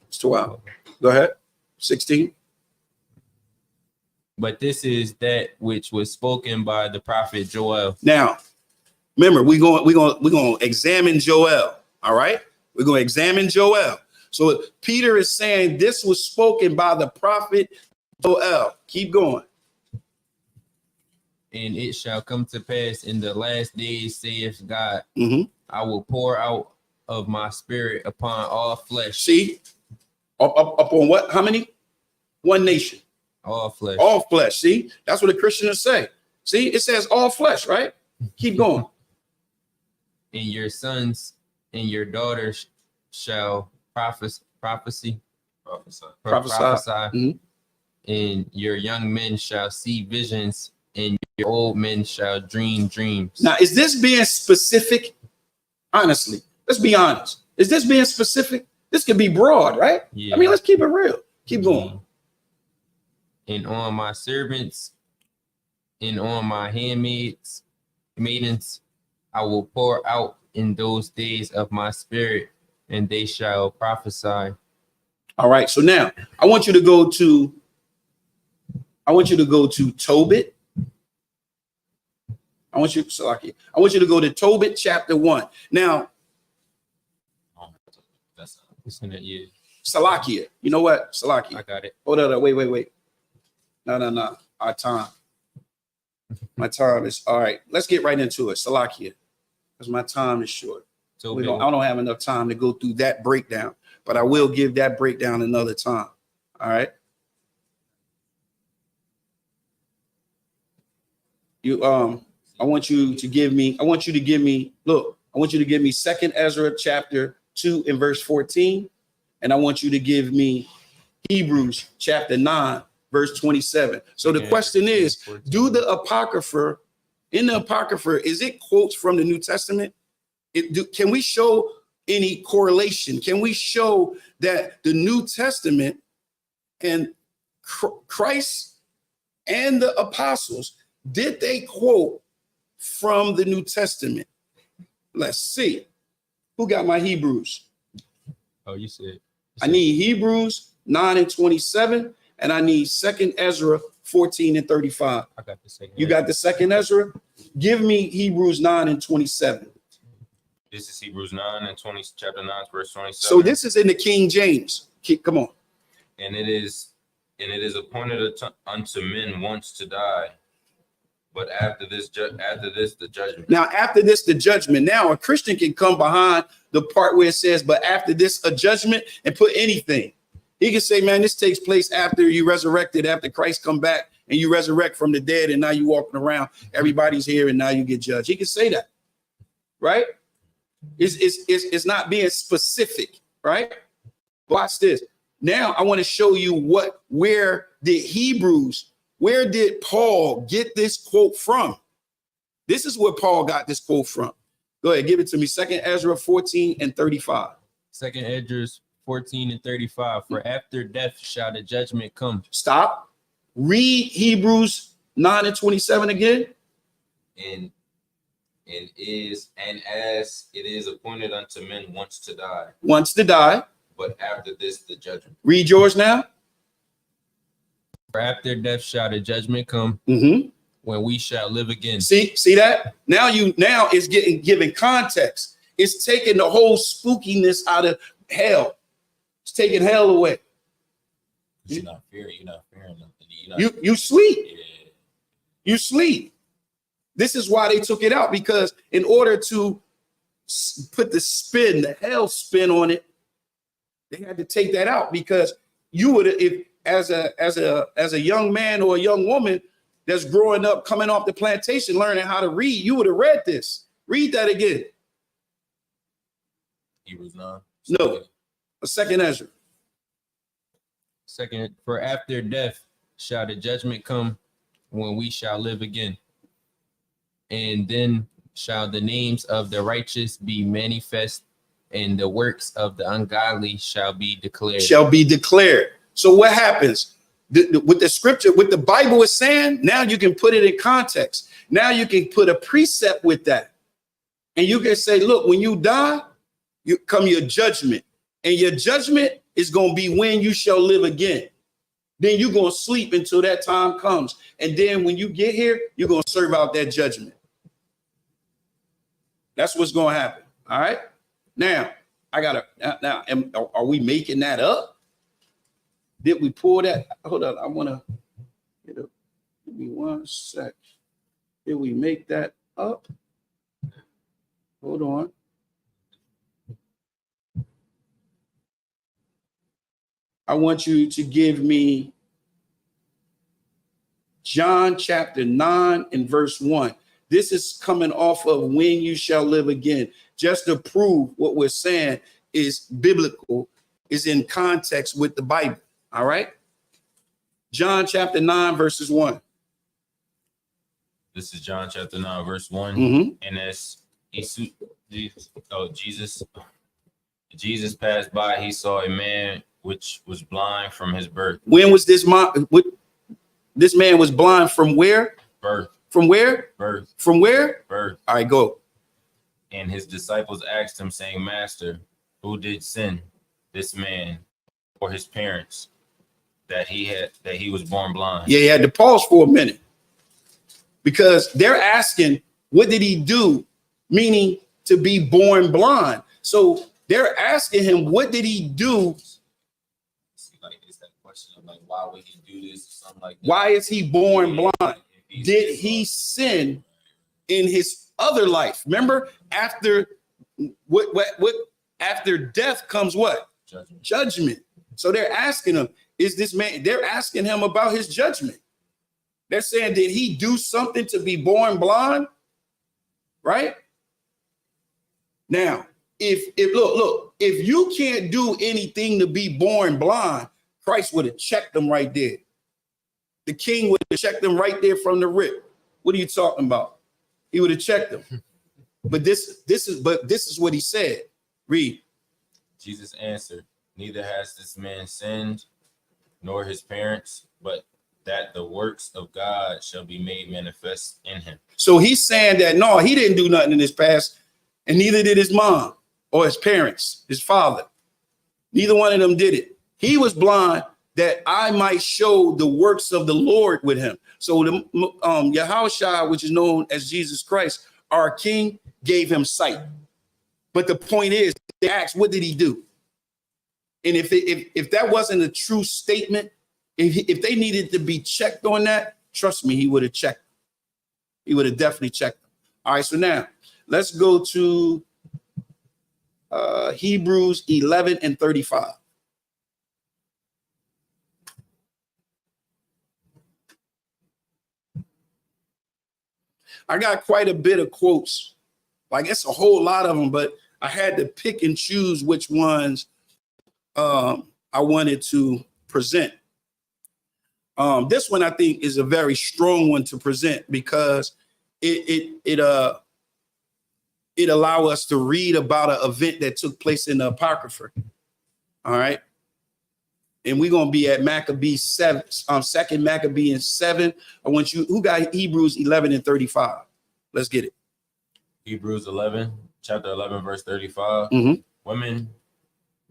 It's 12. Go ahead. 16. But this is that which was spoken by the prophet Joel. Now, remember, we're going to examine Joel. All right, we're going to examine Joel. So Peter is saying this was spoken by the prophet Joel. Keep going. And it shall come to pass in the last days, saith God, I will pour out of my spirit upon all flesh. See, upon what? How many? One nation. All flesh. All flesh. See, that's what the Christians say. See, it says all flesh, right? Keep going. And your sons and your daughters shall prophesy. And your young men shall see visions, and your old men shall dream dreams. Now, is this being specific? Honestly, let's be honest. Is this being specific? This could be broad, right? Yeah. I mean, let's keep it real. Keep going. And on my servants and on my maidens, I will pour out in those days of my spirit, and they shall prophesy. All right. So now I want you to go to Tobit. I want you to go to Tobit chapter 1. Now, Salakia. You know what? Salakia. I got it. Hold on. Wait. No. Our time. My time is all right. Let's get right into it. Salakia. Because my time is short. I don't have enough time to go through that breakdown, but I will give that breakdown another time. All right. I want you to give me 2nd Ezra chapter 2 and verse 14. And I want you to give me Hebrews chapter 9, verse 27. So the question is, in the Apocrypha, is it quotes from the New Testament? Can we show any correlation? Can we show that the New Testament and Christ and the apostles, did they quote from the New Testament? Let's see. Who got my Hebrews? Oh, you said. I need Hebrews 9 and 27, and I need 2nd Ezra 14 and 35. I got the second. You got the 2nd Ezra? Give me Hebrews 9 and 27. This is Hebrews 9 and 20, chapter 9, verse 27. So this is in the King James. Come on. And it is appointed unto men once to die, but after this the judgment. Now, after this, the judgment. Now, a Christian can come behind the part where it says, but after this, a judgment, and put anything. He can say, man, this takes place after you resurrected, after Christ come back and you resurrect from the dead, and now you walking around, everybody's here, and now you get judged. He can say that, right? It's not being specific, right? Watch this. Now, I want to show you where did Paul get this quote from? This is where Paul got this quote from. Go ahead, give it to me. 2nd Ezra 14 and 35. 2nd Ezra 14 and 35. For after death shall the judgment come. Stop. Read Hebrews 9 and 27 again. And and as it is appointed unto men once to die. Once to die. But after this, the judgment. Read yours now. For after death shall the judgment come, when we shall live again. See that? Now it's giving context. It's taking the whole spookiness out of hell. It's taking hell away. You're not fearing nothing. You sleep. Yeah. You sleep. This is why they took it out, because in order to put the hell spin on it, they had to take that out, because you would, if as a young man or a young woman that's growing up, coming off the plantation, learning how to read, you would have read this. Read that again. Hebrews 9. No, a second Ezra. Second, for after death shall the judgment come, when we shall live again. And then shall the names of the righteous be manifest, and the works of the ungodly shall be declared. Shall be declared. So what happens? With the scripture, with the Bible is saying, now you can put it in context. Now you can put a precept with that. And you can say, look, when you die, you come your judgment. And your judgment is going to be when you shall live again. Then you're going to sleep until that time comes. And then when you get here, you're going to serve out that judgment. That's what's going to happen. All right. Now, are we making that up? Did we pull that? Hold on. I want to give me 1 sec. Did we make that up? Hold on. I want you to give me John chapter 9 and verse 1. This is coming off of when you shall live again, just to prove what we're saying is biblical, is in context with the Bible. All right. John chapter 9, verses 1. This is John chapter 9, verse 1. And as Jesus passed by, he saw a man which was blind from his birth. When was this man? This man was blind from where? Birth. From where? Birth. From where? Birth. All right, go. And his disciples asked him, saying, Master, who did sin, this man or his parents, that he was born blind? Yeah, you had to pause for a minute, because they're asking, what did he do? Meaning to be born blind. So they're asking him, what did he do? Like, it's that question of like, why would he do this? Or something like that. Why is he born blind? Did he sin in his other life? Remember, after after death comes what? Judgment. So they're asking him, is this man? They're asking him about his judgment. They're saying, did he do something to be born blind? Right? Now, if you can't do anything to be born blind, Christ would have checked them right there. The king would have checked them right there from the rip. What are you talking about? He would have checked them. But this is what he said. Read. Jesus answered, neither has this man sinned, nor his parents, but that the works of God shall be made manifest in him. So he's saying that, no, he didn't do nothing in his past, and neither did his mom or his parents, his father. Neither one of them did it. He was blind that I might show the works of the Lord with him. So the Yahushua, which is known as Jesus Christ, our King, gave him sight. But the point is, they asked, what did he do? And if that wasn't a true statement, if they needed to be checked on that, trust me, he would have checked. He would have definitely checked them. All right, so now let's go to Hebrews 11 and 35. I got quite a bit of quotes. Like, it's a whole lot of them, but I had to pick and choose which ones I wanted to present. This one I think is a very strong one to present, because it allow us to read about an event that took place in the Apocrypha. All right. And we're going to be at Maccabees 7, 2nd Maccabees 7. I want you, who got Hebrews 11 and 35? Let's get it. Hebrews 11, chapter 11, verse 35. Women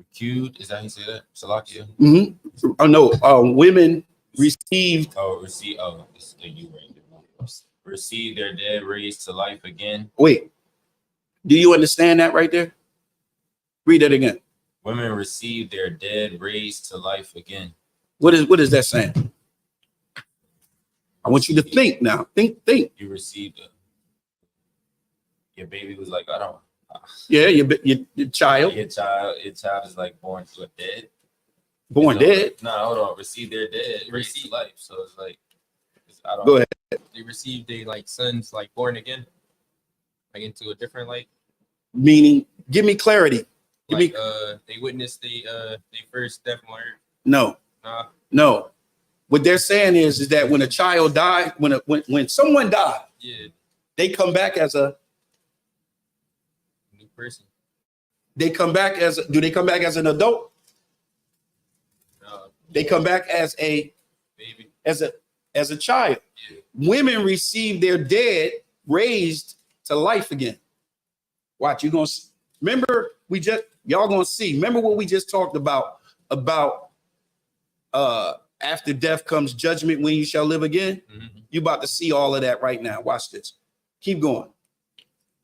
recused. Is that how you say that? Salakia? Oh, no. Women received. Receive. Oh, it's the you right there. Receive their dead raised to life again. Wait. Do you understand that right there? Read that again. Women receive their dead raised to life again. What is that saying? I want you to think now. Think. You received your baby was like, I don't. Yeah, your child. Your child is like born to a dead. Born dead? No, hold on. Receive their dead, receive life. So it's like, I don't. Go ahead. They received their like sons like born again, like into a different light. Meaning, give me clarity. They witnessed they first death on earth. No. No. What they're saying is that when a child died, when someone died, yeah, they come back as a new person. They come back as do they come back as an adult? They come back as a baby, as a child. Yeah. Women receive their dead raised to life again. Watch, you're gonna remember y'all gonna see. Remember what we just talked about after death comes judgment when you shall live again. You about to see all of that right now. Watch this. Keep going.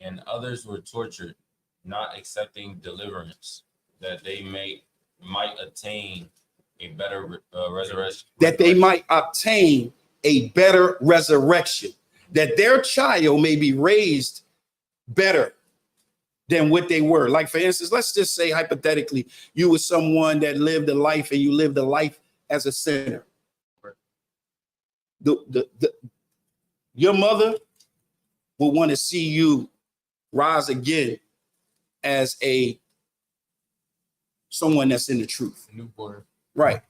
And others were tortured, not accepting deliverance, that they might attain a better resurrection. That they might obtain a better resurrection. That their child may be raised better than what they were. Like, for instance, let's just say hypothetically, you were someone that lived a life and you lived a life as a sinner. Your mother will want to see you rise again as someone that's in the truth. Newborn. Right.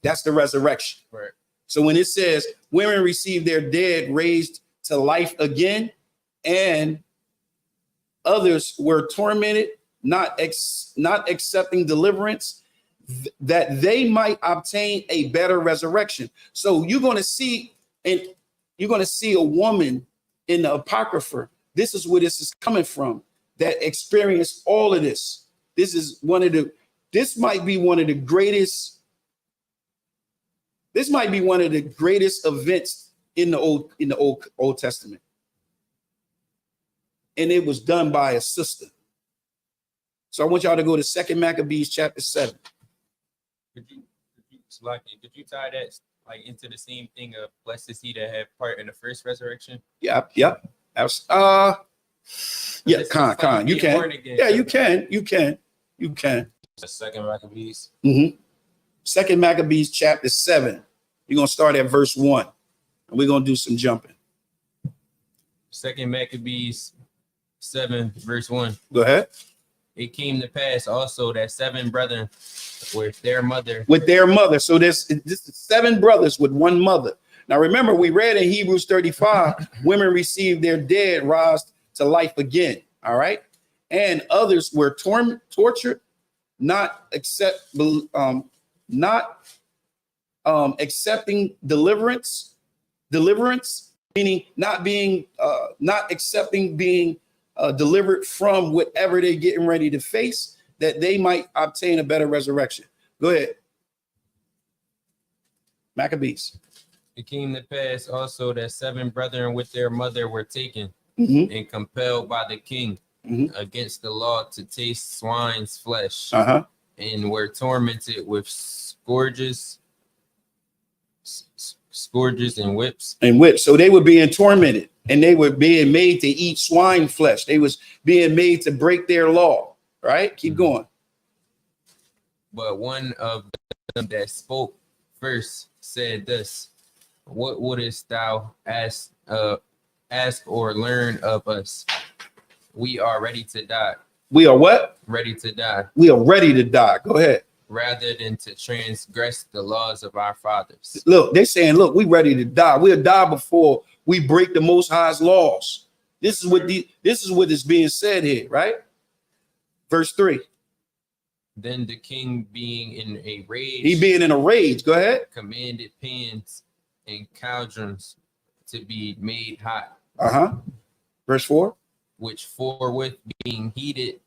That's the resurrection. Right. So when it says women receive their dead raised to life again, and others were tormented, not accepting deliverance, that they might obtain a better resurrection. So you're going to see a woman in the Apocrypha. This is where this is coming from, that experienced all of this. This might be one of the greatest events in the Old Testament. And it was done by a sister. So I want y'all to go to 2 Maccabees chapter 7. Could you tie that like into the same thing of blessed is he that have part in the first resurrection? Yep. Yeah, Khan. You can. Yeah, you can. The 2 Maccabees. 2 Maccabees chapter 7. You're gonna start at verse 1, and we're gonna do some jumping. 2 Maccabees 7 verse 1. Go ahead. It came to pass also that 7 brethren with their mother. So this is 7 brothers with one mother. Now remember, we read in Hebrews 35, women received their dead raised to life again. All right. And others were tortured, not accepting deliverance, meaning not accepting being delivered from whatever they're getting ready to face, that they might obtain a better resurrection. Go ahead. Maccabees. It came to pass also that 7 brethren with their mother were taken and compelled by the king against the law to taste swine's flesh, and were tormented with scourges and whips. So they were being tormented, and they were being made to eat swine flesh. They was being made to break their law. Right? Keep going. But one of them that spoke first said this: what wouldest thou ask or learn of us? We are ready to die. We are what? Ready to die. We are ready to die. Go ahead. Rather than to transgress the laws of our fathers. Look, they're saying, look, we ready to die. We'll die before we break the Most High's laws. This is what is being said here, right? Verse 3. Then the king, being in a rage, Go ahead. Commanded pans and cauldrons to be made hot. Verse 4. which forthwith being heated,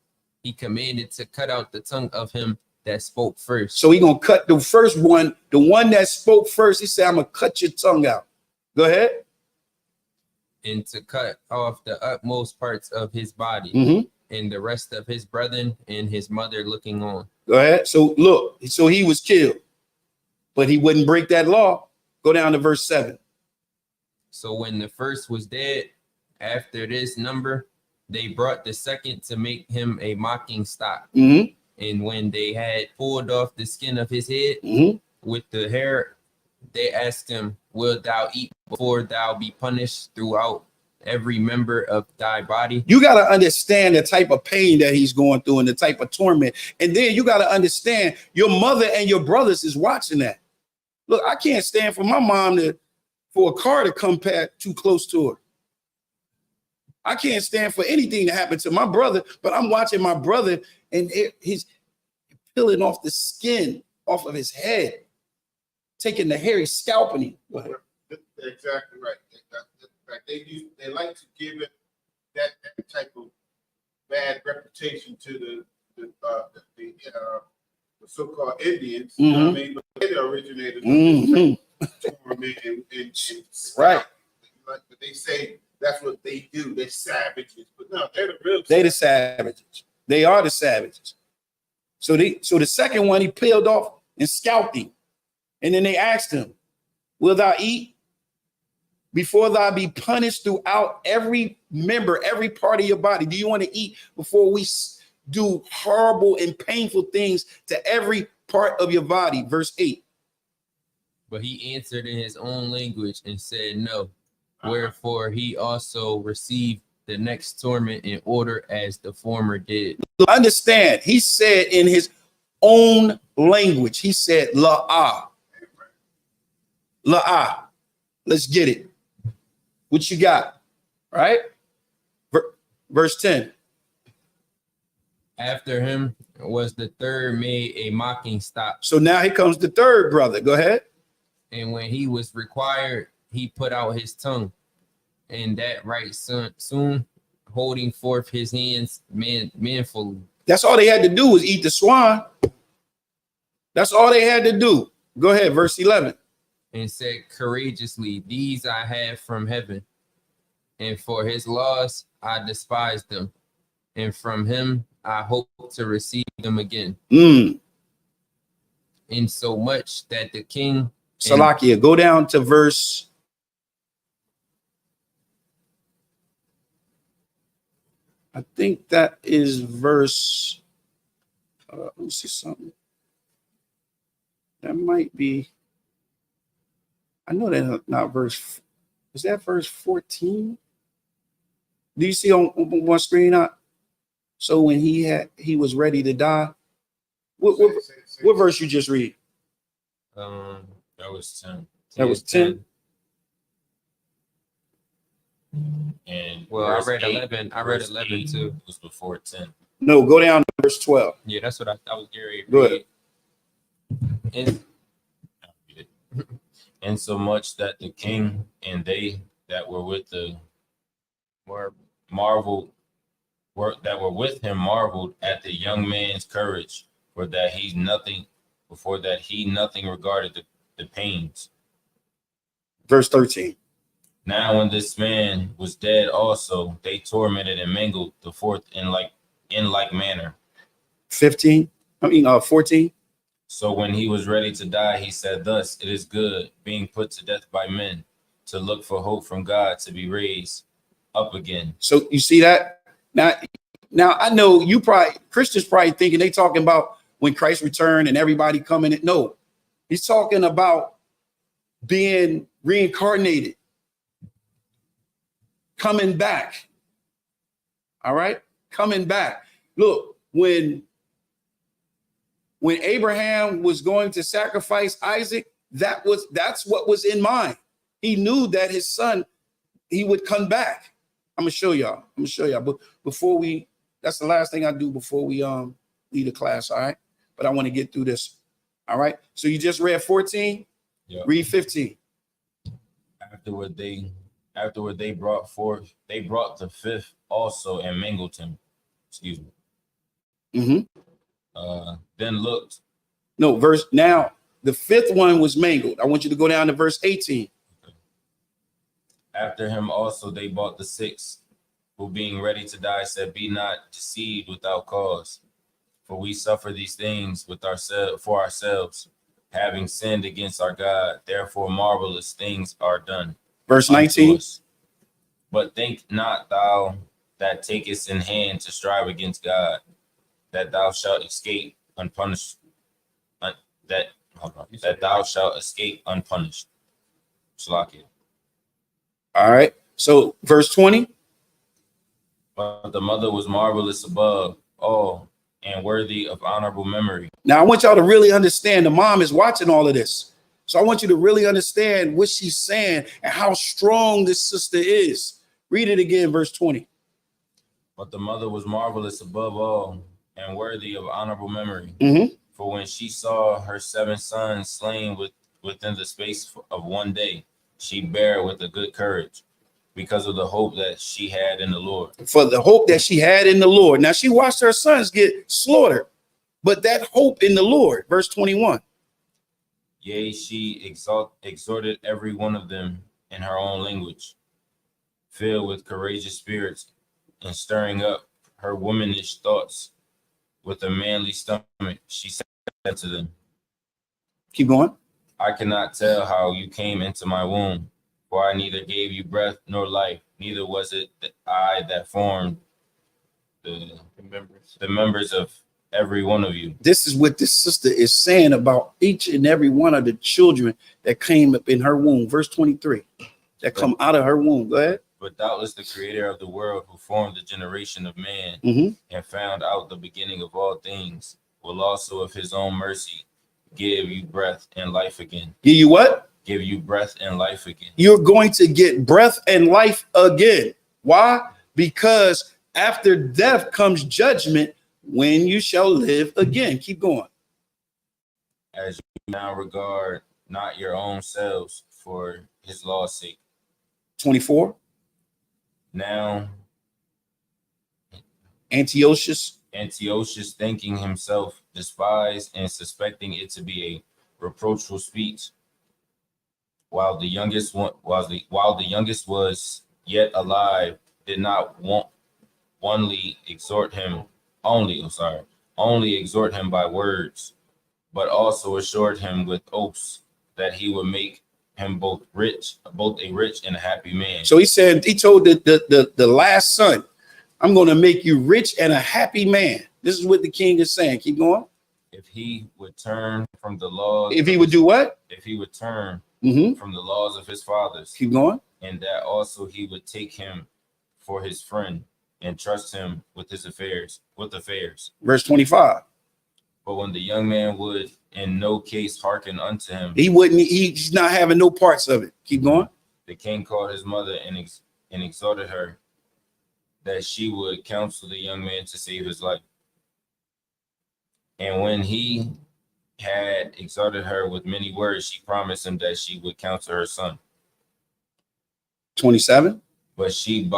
he commanded to cut out the tongue of him that spoke first. So he gonna cut the first one, the one that spoke first. He said, I'm gonna cut your tongue out. Go ahead. And to cut off the utmost parts of his body, and the rest of his brethren and his mother looking on. Go ahead. So look, so he was killed, but he wouldn't break that law. Go down to verse 7. So when the first was dead, after this number, they brought the second to make him a mocking stock. And when they had pulled off the skin of his head with the hair, they asked him, wilt thou eat before thou be punished throughout every member of thy body? You got to understand the type of pain that he's going through and the type of torment. And then you got to understand your mother and your brothers is watching that. Look, I can't stand for my mom for a car to come past too close to her. I can't stand for anything to happen to my brother, but I'm watching my brother and he's peeling off the skin off of his head, taking the hair, he's scalping him. Go ahead. Exactly right. They like to give it that type of bad reputation to the so-called Indians. You know what I mean? But they originated torment and right. But they say that's what they do. They're savages, but no, they're the real. They the savages. They are the savages. So the second one he peeled off and scalped him, and then they asked him, "Will thou eat before thou be punished throughout every member, every part of your body? Do you want to eat before we do horrible and painful things to every part of your body?" Verse 8. But he answered in his own language and said, no. Wherefore he also received the next torment in order as the former did. Understand, he said in his own language, he said, La'ah. La'ah. Let's get it. What you got? Right? Verse 10. After him was the third made a mocking stock. So now here comes the third brother. Go ahead. And when he was required, he put out his tongue, and that right soon holding forth his hands manfully. That's all they had to do was eat the swine. That's all they had to do. Go ahead, verse 11. And said courageously, these I have from heaven, and for his laws I despise them, and from him I hope to receive them again. In so much that the king Salakia, go down to verse. I think that is verse. Let me see something. That might be. I know that's not verse. Is that verse 14? Do you see on one screen? So when he was ready to die. What verse you just read? That was 10. That was 10. And well, I read 11. I read 11 too. It was before 10. No, go down to verse 12. Yeah, that's what I was Gary. Go ahead. And so much that the king and they that were with him marveled at the young man's courage, for that he nothing regarded the pains. Verse 13. Now when this man was dead also, they tormented and mangled the fourth in like manner. 14. So when he was ready to die, he said, thus it is good, being put to death by men, to look for hope from God to be raised up again. So you see that? Now I know Christians probably thinking they talking about when Christ returned and everybody coming in. No, he's talking about being reincarnated, coming back. All right, coming back. Look, when Abraham was going to sacrifice Isaac, that's what was in mind. He knew that his son, he would come back. I'm gonna show y'all. But before that's the last thing I do before we leave the class. All right. But I want to get through this. All right. So you just read 14. Yep. Read 15. Afterward, they brought the fifth also and mangled him. Excuse me. Then looked. No, now the fifth one was mangled. I want you to go down to verse 18. Okay. After him also they brought the sixth, who being ready to die said, "Be not deceived without cause, for we suffer these things for ourselves, having sinned against our God. Therefore marvelous things are done." Verse 19. But think not thou that takest in hand to strive against God, that thou shalt escape unpunished. That thou shalt escape unpunished. Slakia. All right. So verse 20. But the mother was marvelous above all and worthy of honorable memory. Now I want y'all to really understand the mom is watching all of this. So I want you to really understand what she's saying and how strong this sister is. Read it again, verse 20. But the mother was marvelous above all and worthy of honorable memory. For when she saw her 7 sons slain within the space of one day, she bare with a good courage, because of the hope that she had in the Lord. For the hope that she had in the Lord. Now she watched her sons get slaughtered, but that hope in the Lord. Verse 21. Yea, she exhorted every one of them in her own language, filled with courageous spirits, and stirring up her womanish thoughts with a manly stomach. She said to them, keep going. I cannot tell how you came into my womb, for I neither gave you breath nor life, neither was it that I that formed the members of every one of you. This is what this sister is saying about each and every one of the children that came up in her womb. Verse 23, that come out of her womb. Go ahead. But doubtless the creator of the world, who formed the generation of man and found out the beginning of all things, will also of his own mercy give you breath and life again. Give you what? Give you breath and life again. You're going to get breath and life again. Why? Because after death comes judgment, when you shall live again. Keep going. As you now regard not your own selves for his law's sake. 24. Now Antiochus, thinking himself despised and suspecting it to be a reproachful speech, while the youngest was yet alive, did not only exhort him by words, but also assured him with oaths that he would make him both a rich and a happy man. So he told the last son, I'm going to make you rich and a happy man. This is what the king is saying. Keep going. If he would turn from the laws. If he would do what? If he would turn from the laws of his fathers. Keep going. And that also he would take him for his friend and trust him with his affairs. Verse 25. But when the young man would in no case hearken unto him, he's not having no parts of it. Keep going. The king called his mother and exhorted her that she would counsel the young man to save his life. And when he had exhorted her with many words, she promised him that she would counsel her son. 27. But she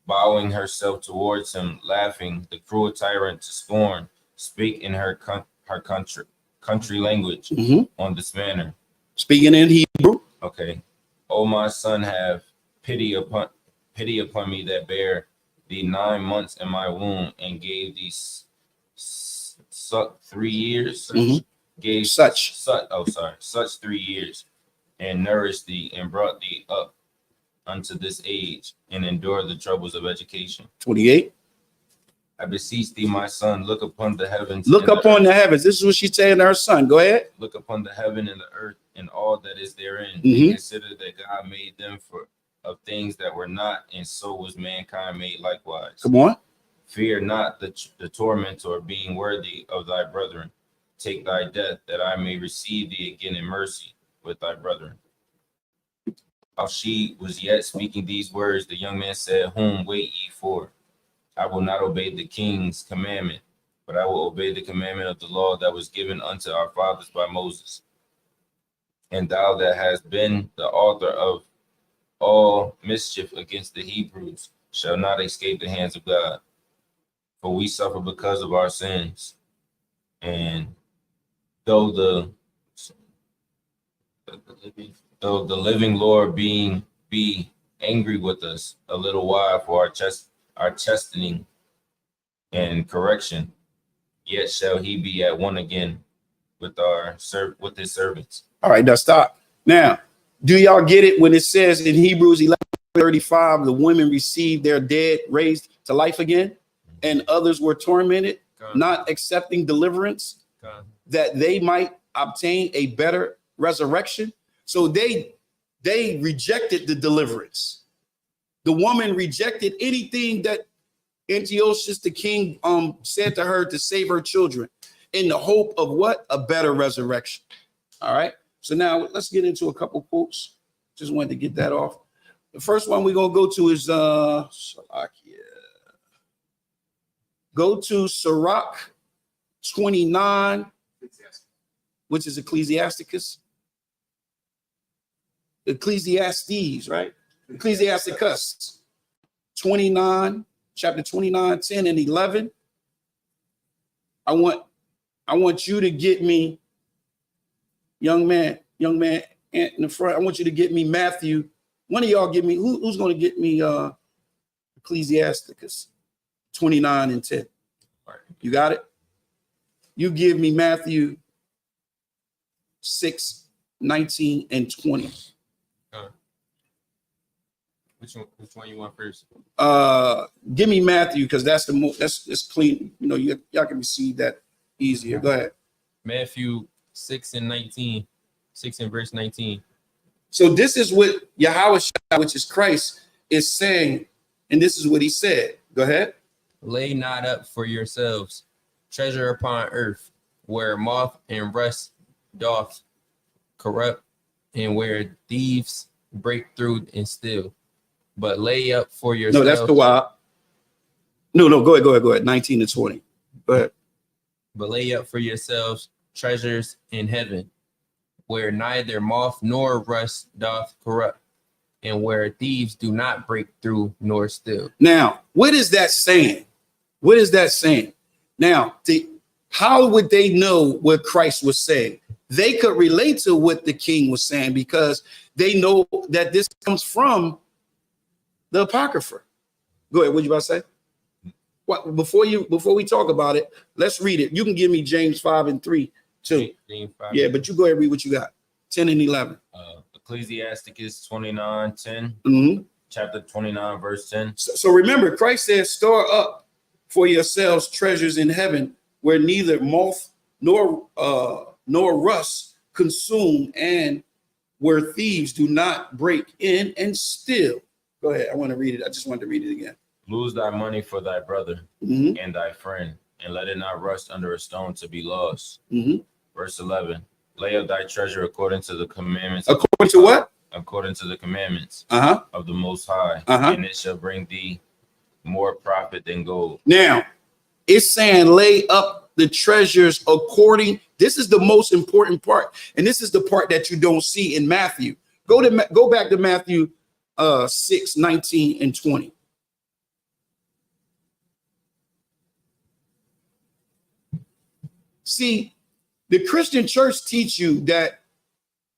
bowing herself towards him, laughing, the cruel tyrant to scorn, spake in her country language on this manner. Speaking in Hebrew. Okay. O my son, have pity upon me that bare thee 9 months in my womb and gave thee such 3 years. Gave such 3 years and nourished thee and brought thee up unto this age and endure the troubles of education. 28. I beseech thee, my son, look upon the heavens. Look upon the heavens. This is what she's saying to her son. Go ahead. Look upon the heaven and the earth and all that is therein. And consider that God made them of things that were not, and so was mankind made likewise. Come on. Fear not the tormentor, being worthy of thy brethren. Take thy death, that I may receive thee again in mercy with thy brethren. While she was yet speaking these words, the young man said, Whom wait ye for? I will not obey the king's commandment, but I will obey the commandment of the law that was given unto our fathers by Moses. And thou that hast been the author of all mischief against the Hebrews shall not escape the hands of God. For we suffer because of our sins. And though the living Lord be angry with us a little while for our chastening and correction, yet shall he be at one again with his servants. All right, now stop. Now, do y'all get it when it says in Hebrews 11:35, the women received their dead raised to life again, and others were tormented, not accepting deliverance, that they might obtain a better resurrection? So they rejected the deliverance. The woman rejected anything that Antiochus the king said to her to save her children in the hope of what? A better resurrection. All right. So now let's get into a couple quotes. Just wanted to get that off. The first one we're going to go to is go to Sirach 29, which is Ecclesiasticus. Ecclesiastes, right? Ecclesiasticus 29, chapter 29, 10 and 11. I want you to get me, young man in the front. I want you to get me Matthew. One of y'all give me, who's going to get me Ecclesiasticus 29 and 10? All right. You got it? You give me Matthew 6, 19 and 20. Which one you want first? Give me Matthew, because that's that's clean. You know, y'all can receive that easier. Go ahead. Matthew 6 and 19, 6 and verse 19. So this is what Yahweh, which is Christ, is saying, and this is what he said. Go ahead. Lay not up for yourselves treasure upon earth, where moth and rust doth corrupt, and where thieves break through and steal. But lay up for yourselves. No, that's the wild. No, go ahead. 19 and 20. Go ahead. But lay up for yourselves treasures in heaven, where neither moth nor rust doth corrupt, and where thieves do not break through nor steal. Now, what is that saying? What is that saying? Now, how would they know what Christ was saying? They could relate to what the king was saying because they know that this comes from the Apocrypha. Go ahead. What you about to say? What, before we talk about it, let's read it. You can give me James 5 and 3 too. Yeah, but you go ahead and read what you got. 10 and 11. Ecclesiasticus 29, 10. Mm-hmm. Chapter 29, verse 10. So remember, Christ says, store up for yourselves treasures in heaven, where neither moth nor rust consume, and where thieves do not break in and steal. Go ahead. I want to read it. I just wanted to read it again. Lose thy money for thy brother and thy friend, and let it not rust under a stone to be lost. Verse 11. Lay up thy treasure according to the commandments. According to what? According to the commandments of the Most High, and it shall bring thee more profit than gold. Now, it's saying lay up the treasures according. This is the most important part, and this is the part that you don't see in Matthew. Go back to Matthew 6, 19 and 20. See, the Christian church teach you that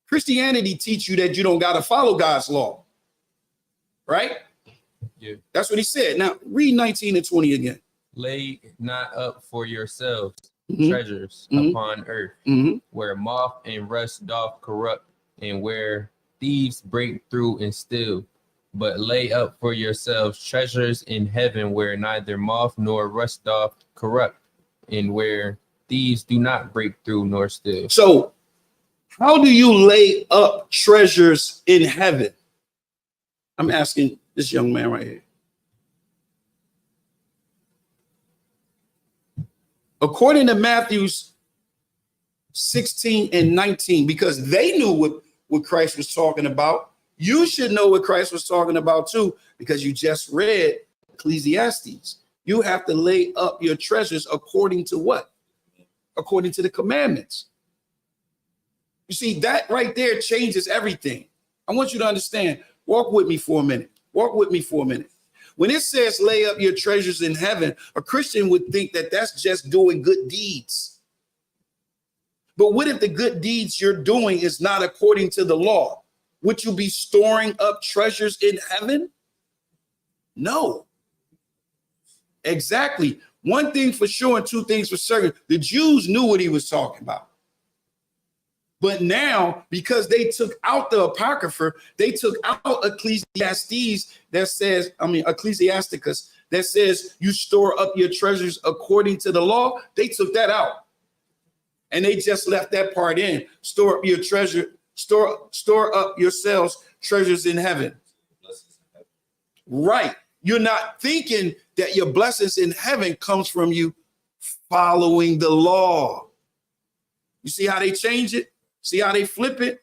Christianity teach you that you don't got to follow God's law, right? Yeah. That's what he said. Now read 19 and 20 again. Lay not up for yourselves treasures upon earth, where moth and rust doth corrupt, and where thieves break through and steal. But lay up for yourselves treasures in heaven, where neither moth nor rust doth corrupt, and where thieves do not break through nor steal. So how do you lay up treasures in heaven? I'm asking this young man right here. According to Matthew's 16 and 19, because they knew what Christ was talking about, you should know what Christ was talking about too, because you just read Ecclesiastes. You have to lay up your treasures according to what? According to the commandments. You see, that right there changes everything. I want you to understand, Walk with me for a minute. Walk with me for a minute. When it says lay up your treasures in heaven, a Christian would think that that's just doing good deeds. But what if the good deeds you're doing is not according to the law? Would you be storing up treasures in heaven? No. Exactly. One thing for sure and two things for certain. The Jews knew what he was talking about. But now, because they took out the Apocrypha, they took out Ecclesiastes that says, Ecclesiasticus that says you store up your treasures according to the law. They took that out. And they just left that part in. Store up your treasure, store up yourselves treasures in heaven. Right. You're not thinking that your blessings in heaven comes from you following the law. You see how they change it? See how they flip it?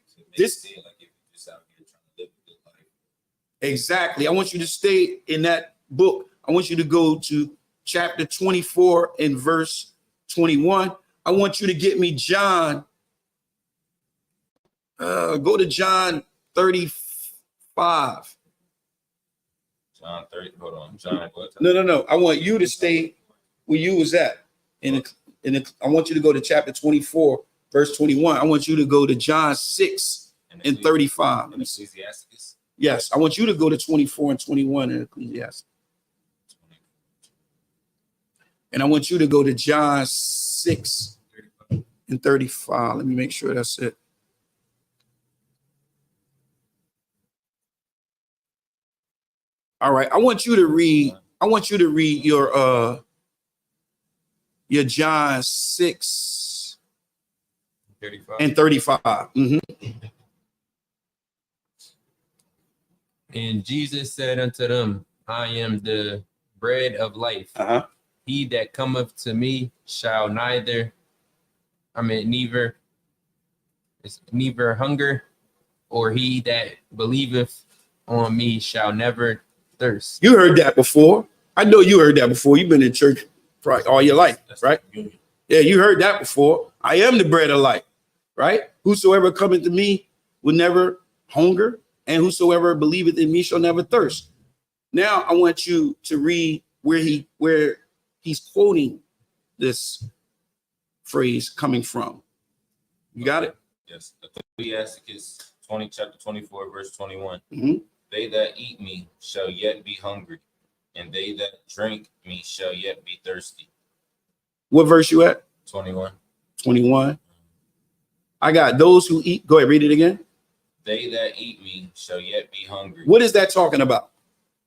Exactly. I want you to stay in that book. I want you to go to chapter 24 and verse 21. I want you to get me John. Go to John 35. John 30. Hold on. John. No. I want you to stay where you was at. I want you to go to chapter 24. Verse 21, I want you to go to John 6 and 35. Ecclesiastes? Yes, I want you to go to 24 and 21 in Ecclesiastes. And I want you to go to John 6 and 35. Let me make sure that's it. All right, I want you to read your John 6 35. and 35. Mm-hmm. And Jesus said unto them, I am the bread of life. He that cometh to me shall neither hunger, or he that believeth on me shall never thirst. You heard that before. I know you heard that before. You've been in church probably all your life, right? Yeah, you heard that before. I am the bread of life, right? Whosoever cometh to me will never hunger, and whosoever believeth in me shall never thirst. Now I want you to read where he's quoting this phrase coming from. You got it? Yes. Ecclesiastes 20, chapter 24, verse 21. Mm-hmm. They that eat me shall yet be hungry, and they that drink me shall yet be thirsty. What verse you at? 21. 21. I got those who eat. Go ahead, read it again. They that eat me shall yet be hungry. What is that talking about?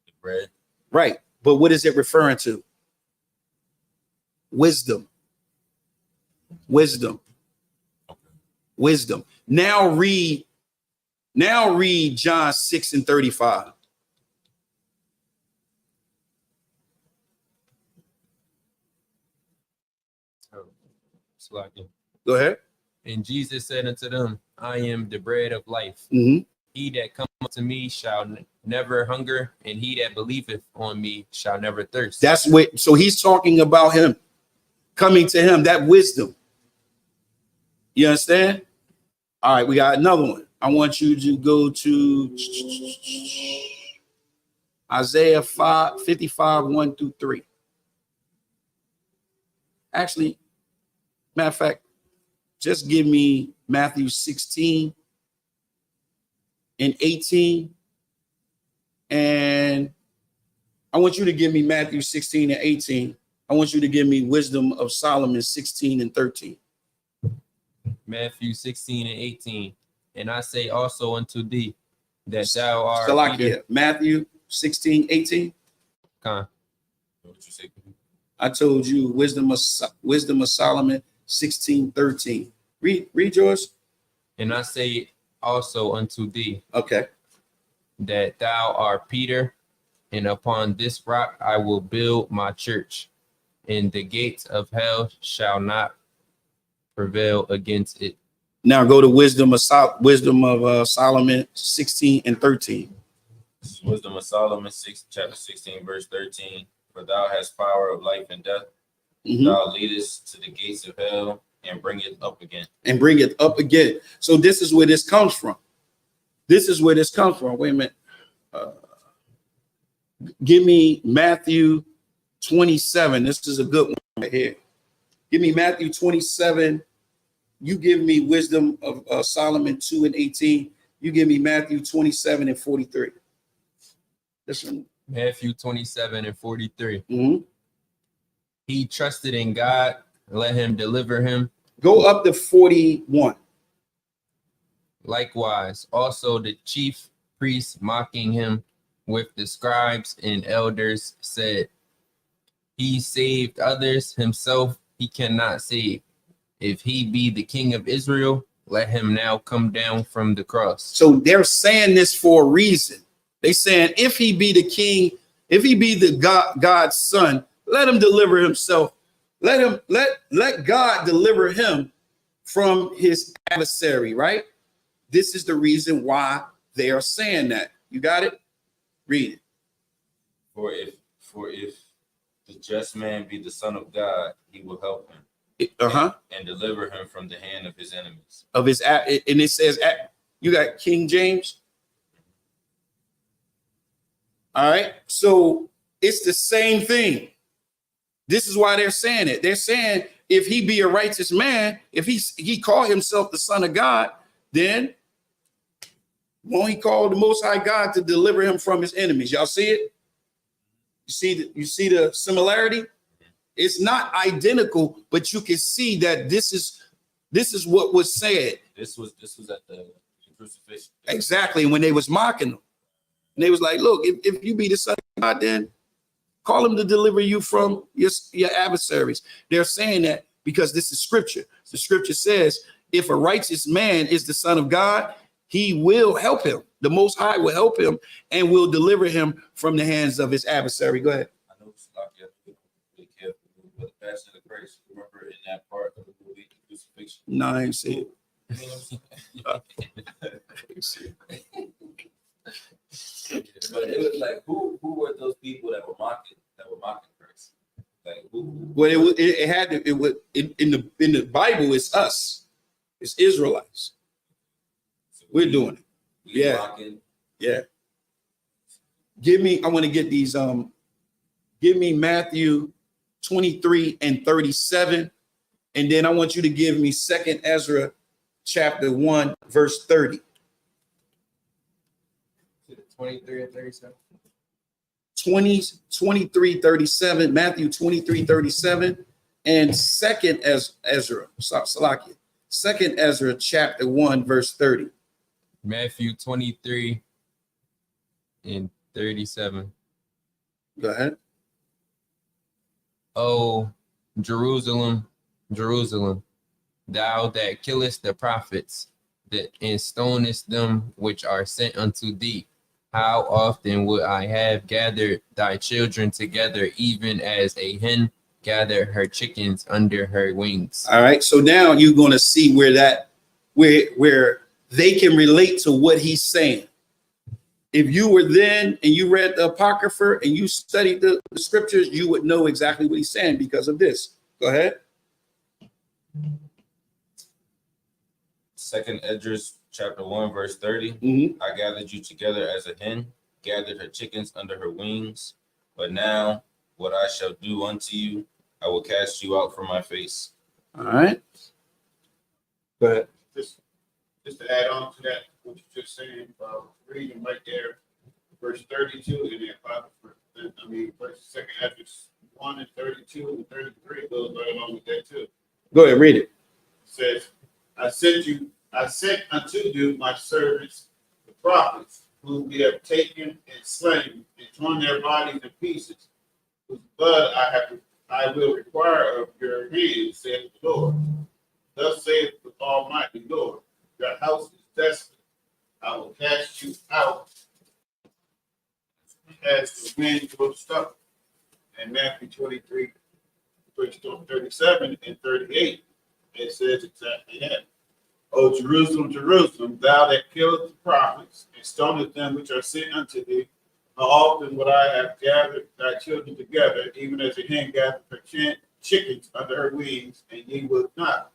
The bread. Right. But what is it referring to? Wisdom. Wisdom. Okay. Wisdom. Now read John 6 and 35. Go ahead. And Jesus said unto them, I am the bread of life. Mm-hmm. He that cometh to me shall never hunger, and he that believeth on me shall never thirst. That's what, so he's talking about him coming to him, that wisdom. You understand? All right, we got another one. I want you to go to Isaiah 55, 1 through 3. Actually, matter of fact, just give me Matthew 16 and 18. And I want you to give me Matthew 16 and 18. I want you to give me Wisdom of Solomon 16 and 13. Matthew 16 and 18. And I say also unto thee that thou art Peter. Matthew 16, 18. What you say? I told you Wisdom of Solomon 16, 13. Read yours. And I say also unto thee, okay, that thou art Peter, and upon this rock I will build my church, and the gates of hell shall not prevail against it. Now go to Wisdom of Solomon 16 and 13. This is Wisdom of Solomon, chapter 16, verse 13. For thou hast power of life and death. Mm-hmm. Thou leadest to the gates of hell and bring it up again. And bring it up again. So this is where this comes from. This is where this comes from. Wait a minute. Give me Matthew 27. This is a good one right here. Give me Matthew 27. You give me wisdom of Solomon 2 and 18. You give me Matthew 27 and 43. This one. Matthew 27 and 43. Mm-hmm. He trusted in God, let him deliver him. Go up to 41. Likewise, also the chief priests mocking him with the scribes and elders said, he saved others, himself he cannot save. If he be the king of Israel, let him now come down from the cross. So they're saying this for a reason. They saying if he be the king, if he be the God's son, let him deliver himself. Let God deliver him from his adversary, right? This is the reason why they are saying that. You got it? Read it. For if the just man be the son of God, he will help him. And deliver him from the hand of his enemies. And it says, you got King James. All right. So it's the same thing. This is why they're saying it. They're saying if he be a righteous man, if he call himself the son of God, then won't he call the Most High God to deliver him from his enemies? Y'all see it? You see the similarity? It's not identical, but you can see that this is what was said. This was at the crucifixion. Exactly, when they was mocking them. And they was like, look, if you be the son of God, then call him to deliver you from your adversaries. They're saying that because this is scripture. The scripture says, if a righteous man is the son of God, he will help him. The Most High will help him and will deliver him from the hands of his adversary. Go ahead. I know it's like really careful, but the Passion of Christ, remember in that part of the movie, the crucifixion? No, I ain't see it. But it was like, who were those people that were mocking Christ? Like who? Well, it had to. It would in the Bible. It's us. It's Israelites. So We're doing it. Yeah. Mocking. Yeah. I want to get these. Give me Matthew 23 and 37, and then I want you to give me 2nd Ezra chapter 1 verse 30. 23 and 37. 23, 37, Matthew 23, 37, and 2nd Ezra, Salakia, 2nd Ezra chapter 1 verse 30. Matthew 23 and 37. Go ahead. Oh, Jerusalem, Jerusalem, thou that killest the prophets, and stonest them which are sent unto thee. How often would I have gathered thy children together, even as a hen gather her chickens under her wings? All right. So now you're going to see where they can relate to what he's saying. If you were then and you read the Apocrypha and you studied the scriptures, you would know exactly what he's saying because of this. Go ahead. 2nd Ezra chapter 1 verse 30. Mm-hmm. I gathered you together as a hen gathered her chickens under her wings, but now what I shall do unto you, I will cast you out from my face. All right. Go ahead. Just to add on to that, what you just saying, reading right there, verse 32 in the Apocrypha. I mean, verse 2nd Ezra 1 and 32 and 33 goes right along with that too. Go ahead, read it. It says, I sent unto you my servants, the prophets, whom ye have taken and slain and torn their bodies in pieces, whose blood I will require of your hands, saith the Lord. Thus saith the Almighty Lord, your house is desolate. I will cast you out as the wind will stubble. And Matthew 23, verse 37 and 38, it says exactly that. O Jerusalem, Jerusalem, thou that killest the prophets and stonest them which are sent unto thee, how often would I have gathered thy children together, even as a hen gathers her chickens under her wings, and ye would not.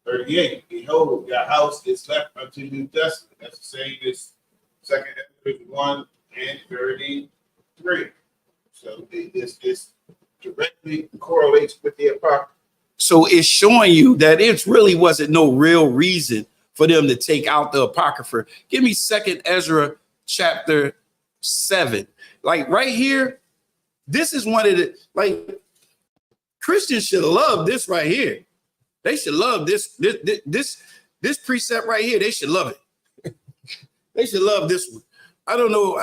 38, behold, your house is left unto you desolate. That's the same as 2nd Ezra 1 and 33. So this directly correlates with the Apocrypha. So it's showing you that it really wasn't no real reason for them to take out the Apocrypha. Give me 2nd Ezra chapter 7. Like right here, this is one of the, like, Christians should love this right here. They should love this precept right here. They should love it. They should love this one. I don't know.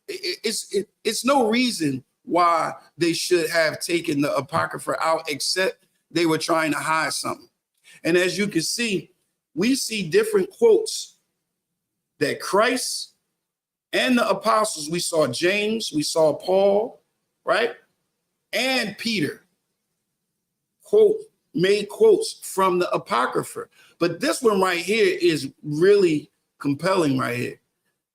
It's no reason why they should have taken the Apocrypha out, except they were trying to hide something. And as you can see, we see different quotes that Christ and the apostles, we saw James, we saw Paul, right? And Peter made quotes from the Apocrypha. But this one right here is really compelling right here.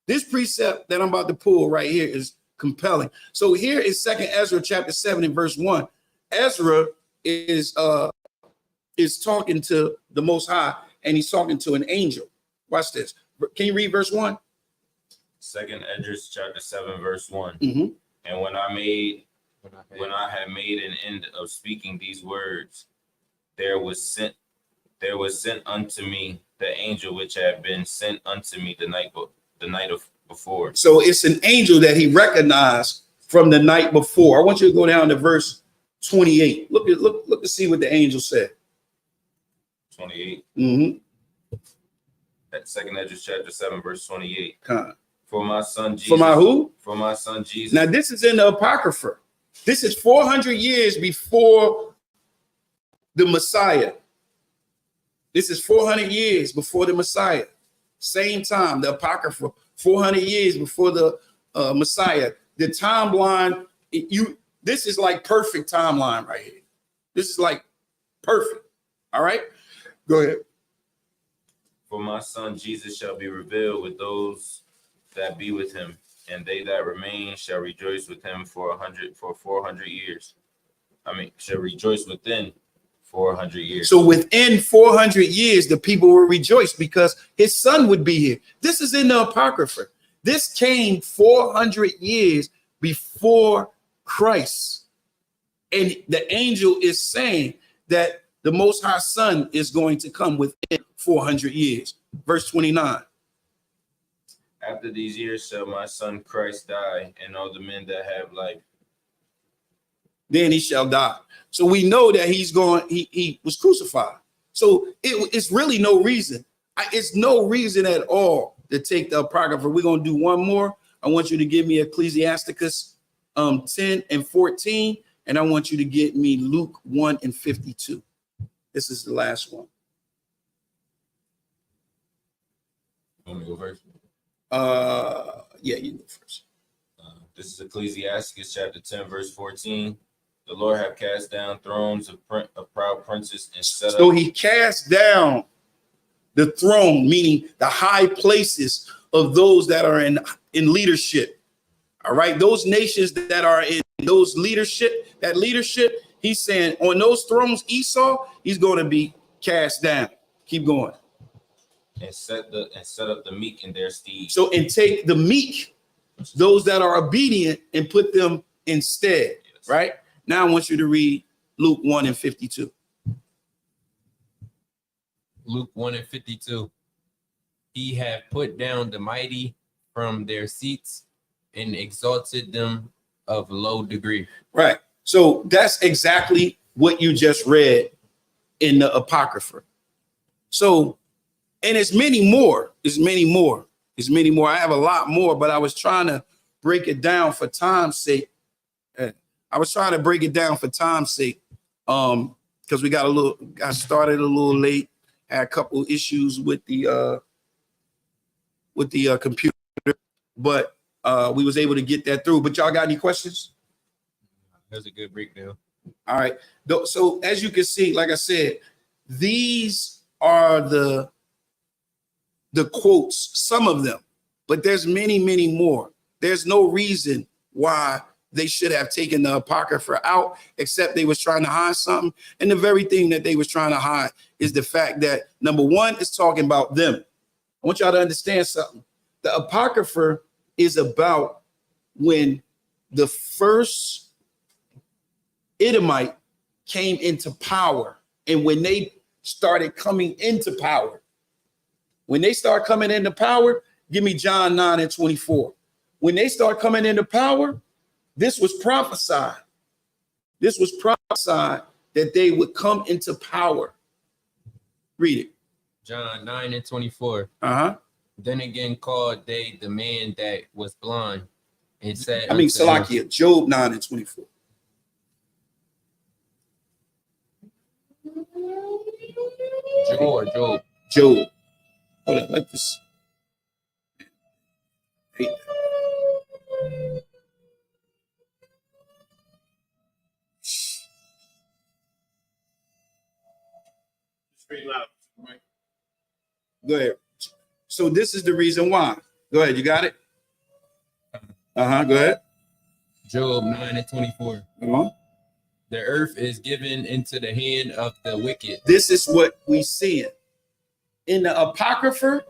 This precept that I'm about to pull right here is compelling. So here is 2nd Ezra chapter 7 and verse 1. Ezra is talking to the Most High, and he's talking to an angel. Watch this. Can you read verse 1? 2nd Ezra chapter 7 verse 1. Mm-hmm. And when I had made an end of speaking these words, there was sent unto me the angel which had been sent unto me the night of before. So it's an angel that he recognized from the night before. I want you to go down to verse 28. Look to see what the angel said. 28. Mm-hmm. At 2nd Ezra chapter 7 verse 28. For my son Jesus. For my who? For my son Jesus. Now this is in the Apocrypha. This is 400 years before the Messiah. This is 400 years before the Messiah. Same time, the Apocrypha, 400 years before the Messiah. The timeline, this is like perfect timeline right here. This is like perfect. All right, go ahead. For my son Jesus shall be revealed with those that be with him, and they that remain shall rejoice with him for 400 years. Shall rejoice within 400 years. So within 400 years, the people will rejoice because his son would be here. This is in the Apocrypha. This came 400 years before Christ. And the angel is saying that the Most High Son is going to come within 400 years. Verse 29. After these years shall my son Christ die, and all the men that have life. Then he shall die. So we know that he was crucified. So it's really no reason. It's no reason at all to take the Apocrypha. We're going to do one more. I want you to give me Ecclesiasticus 10 and 14. And I want you to get me Luke 1 and 52. This is the last one. Want me to go first? Yeah, you go first. This is Ecclesiasticus chapter 10, verse 14. The Lord have cast down thrones of proud princes and set up. So he cast down the throne, meaning the high places of those that are in leadership. All right, those nations that are in those leadership, he's saying on those thrones, Esau, he's going to be cast down. Keep going. And set up the meek in their stead. So, and take the meek, those that are obedient, and put them instead. Yes. Right now, I want you to read Luke 1 and 52. Luke 1 and 52. He have put down the mighty from their seats and exalted them of low degree. Right. So that's exactly what you just read in the Apocrypha. So, and it's many more. I have a lot more, but I was trying to break it down for time's sake. Because we got started a little late, had a couple issues with the computer, but we was able to get that through. But y'all got any questions? That's a good breakdown. All right. So as you can see, like I said, these are the quotes, some of them, but there's many, many more. There's no reason why they should have taken the Apocrypha out, except they was trying to hide something. And the very thing that they was trying to hide is the fact that, number one, it's talking about them. I want y'all to understand something. The Apocrypha is about when the first Edomite came into power, and when they started coming into power. When they start coming into power, give me John 9:24. When they start coming into power, this was prophesied. This was prophesied that they would come into power. Read it. John 9:24. Then again called they the man that was blind and said, Salakia, Job 9:24. Job. Job. Hold on, let this. Hey. Go ahead. So this is the reason why. Go ahead. You got it? Go ahead. Job 9:24. The earth is given into the hand of the wicked. This is what we see in the Apocrypha.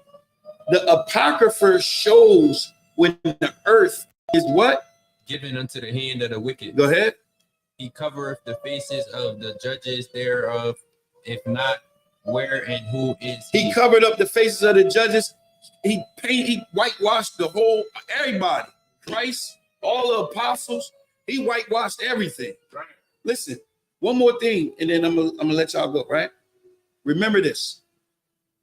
The Apocrypha shows when the earth is what? Given unto the hand of the wicked. Go ahead. He covereth the faces of the judges thereof. If not, where and who is he? He covered up the faces of the judges. He whitewashed the whole, everybody. Christ, all the apostles. He whitewashed everything. Right. Listen, one more thing, and then I'm gonna let y'all go, right? Remember this.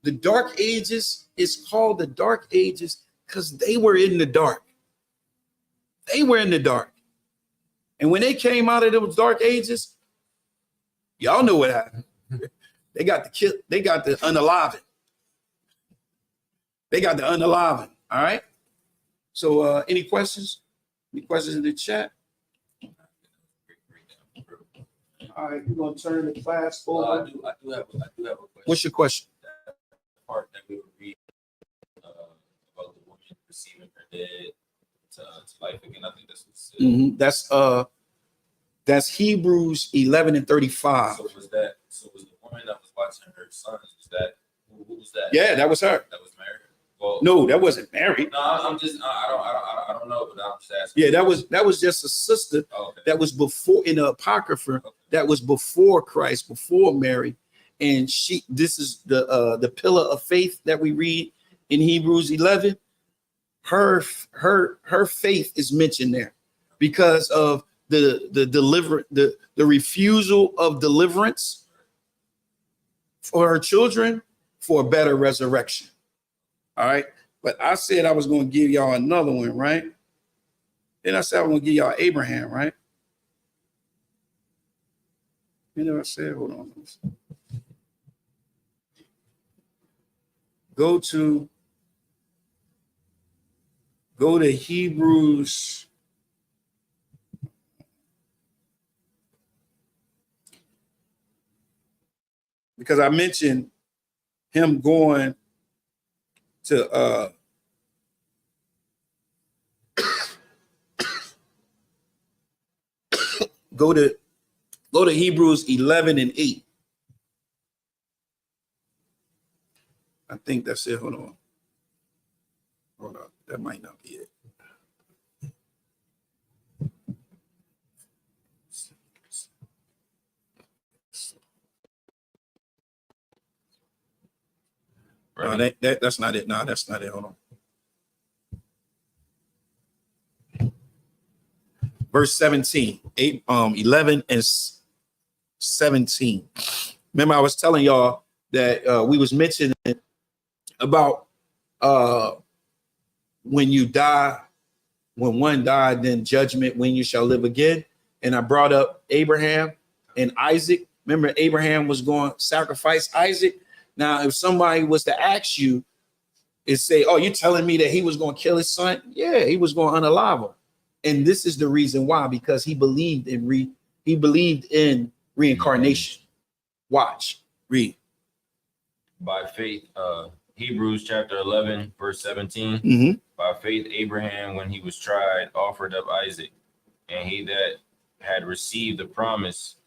The Dark Ages is called the Dark Ages because they were in the dark. They were in the dark. And when they came out of those Dark Ages, y'all know what happened. They got the kill, they got the unaliving. They got the unaliving. All right. So any questions? Any questions in the chat? All right, we're gonna turn the class over. I do have a question. What's your question? That part that we were reading about the woman receiving her dead to life again. I think that's what That's Hebrews 11:35. So was the woman that was watching her sons? Who was that? Yeah, that was her. That was Mary. Well, no, that wasn't Mary. No, I'm just I don't know, but I'm just asking. Yeah, that was just a sister that was before in the Apocrypha that was before Christ, before Mary, and this is the pillar of faith that we read in Hebrews 11. Her faith is mentioned there because of the refusal of deliverance for her children for a better resurrection. All right. But I said I was going to give y'all another one, right? Then I said I was going to give y'all Abraham, right? You know, I said, hold on. Go to Hebrews. Because I mentioned him going to go to Hebrews 11:8. I think that's it. Hold on. That might not be it. No, that's not it. No, that's not it. Hold on. Verse 17, 11 and 17. Remember, I was telling y'all that we was mentioning about when you die, when one died, then judgment, when you shall live again. And I brought up Abraham and Isaac. Remember, Abraham was going to sacrifice Isaac. Now, if somebody was to ask you and say, oh, you're telling me that he was going to kill his son? Yeah, he was going to unalive him. And this is the reason why, because he believed in reincarnation. Watch, read. By faith, Hebrews chapter 11, verse 17. Mm-hmm. By faith, Abraham, when he was tried, offered up Isaac, and he that had received the promises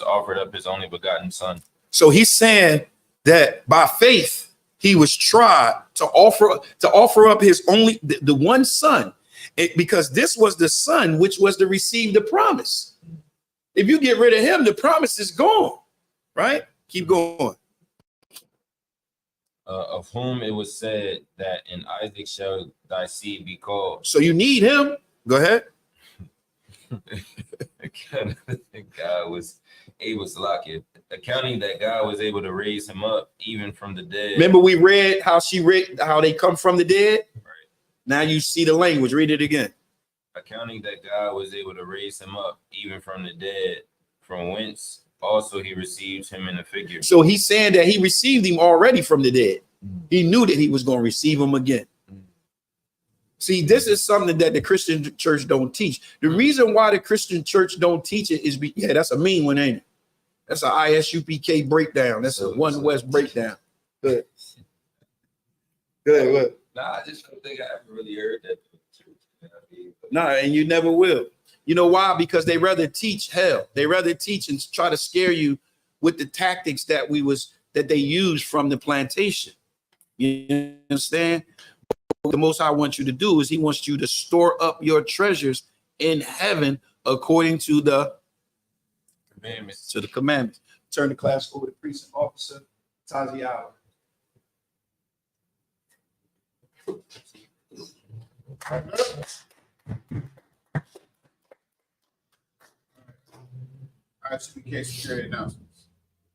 offered up his only begotten son. So he's saying that by faith he was tried to offer up his only the one son, Because this was the son which was to receive the promise. If you get rid of him, the promise is gone, right? Keep going. Of whom it was said that in Isaac shall thy seed be called. So you need him. Go ahead. God was able to lock it, accounting that God was able to raise him up even from the dead. Remember we read how they come from the dead? Right. Now you see the language. Read it again. Accounting that God was able to raise him up even from the dead, from whence also he received him in a figure. So he's saying that he received him already from the dead. He knew that he was going to receive him again. See, this is something that the Christian church don't teach. The reason why the Christian church don't teach it is, that's a mean one, ain't it? That's an ISUPK breakdown. That's a One West breakdown. Good. Good. Nah, I just don't think I ever really heard that. No, and you never will. You know why? Because they rather teach hell. They rather teach and try to scare you with the tactics that they used from the plantation. You understand? The Most High wants you to do is he wants you to store up your treasures in heaven according to the commandments. Turn the class over to precinct officer Taziawa. ISUPK security announcements.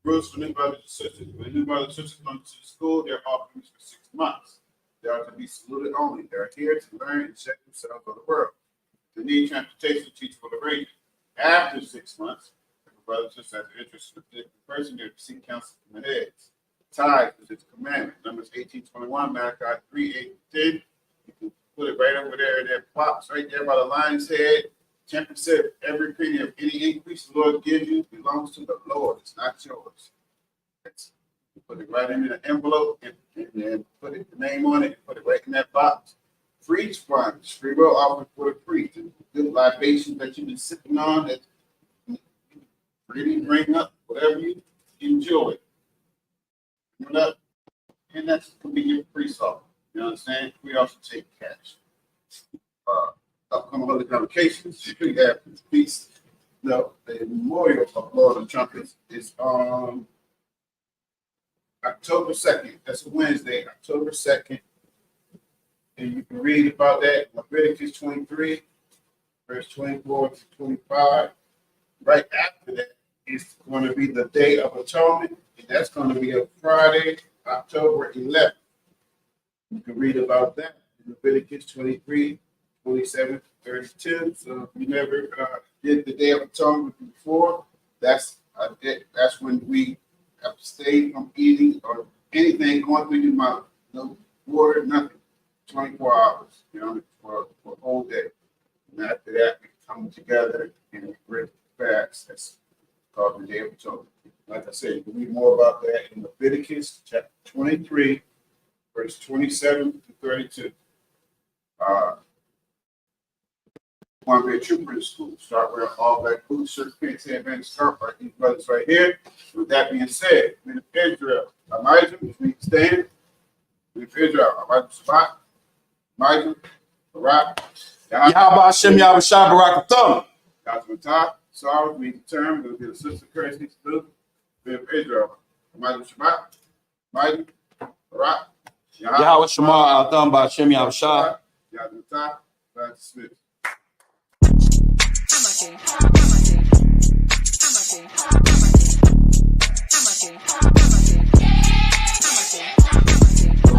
Rules for new brothers and sisters. When new brothers and sisters come to the school, they're off for 6 months. They are to be saluted only. They are here to learn and check themselves on the world. They need transportation, teachable arrangement. After 6 months, if a brother or sister has an interest in a particular person, they receive counsel from the heads. Tithe is its commandment. Numbers 18:21, Malachi 3:8-10. You can put it right over there in that box right there by the lion's head. 10% of every penny of any increase the Lord gives you belongs to the Lord. It's not yours. You put it right in an envelope and then put the name on it and put it right in that box. Freeze funds, free will offering for the priest. Good libations that you've been sipping on that really bring up whatever you enjoy. Bring it up, and that's going to be your priest offering. You understand? We also take cash. Upcoming holy convocations, we have the feast. No, the memorial of Lord of the Trumpets is on October 2nd. That's a Wednesday, October 2nd. And you can read about that in Leviticus 23, verse 24 to 25. Right after that is going to be the Day of Atonement, and that's going to be a Friday, October 11th. You can read about that in Leviticus 23, 27, 32. So if you never did the Day of Atonement before, that's when we have to stay from eating or anything going through your mouth. No water, nothing. 24 hours, for a whole day. And after that, we come together and we break fast. That's called the Day of Atonement. Like I said, you can read more about that in Leviticus chapter 23, verse 27 to 32. Want to be a trooper in school, start wearing all black boots, shirt, pants, headband, scarf, like these brothers right here. With that being said, in Israel, Elijah, which means stand. In Israel, Elijah Shabbat, Elijah, Barak, Yahweh Hashem Yahushua Barak Atham. God's on top. Sorry, we determined to get a sister courtesy to do. In Israel, Elijah Shabbat, Elijah, Barak, Yahweh Shema Atham Ba'Shem Yahushua. God's on top. God Smith.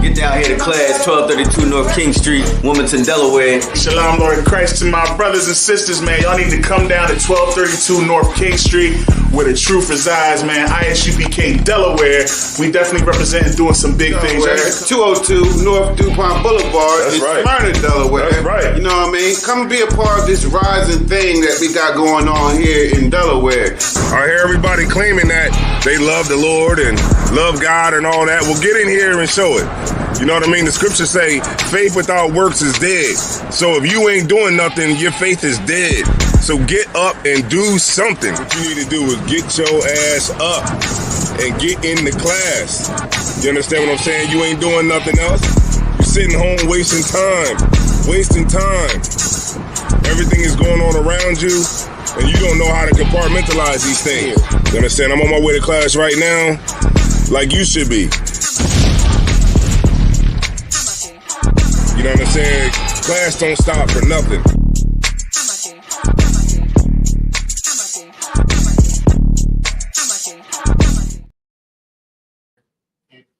Get down here to class, 1232 North King Street, Wilmington, Delaware. Shalom, Lord Christ, to my brothers and sisters, man. Y'all need to come down to 1232 North King Street, where the truth resides, man. ISUPK Delaware. We definitely representing doing some big things. 202 North DuPont Boulevard in Smyrna, Delaware. That's right. You know what I mean? Come and be a part of this rising thing that we got going on here in Delaware. I hear everybody claiming that they love the Lord and love God and all that. Well, get in here and show it. You know what I mean? The scriptures say faith without works is dead. So if you ain't doing nothing, your faith is dead. So get up and do something. What you need to do is get your ass up and get in the class. You understand what I'm saying? You ain't doing nothing else. You're sitting home wasting time. Everything is going on around you, and you don't know how to compartmentalize these things. You understand? I'm on my way to class right now, like you should be. You know what I'm saying? Class don't stop for nothing.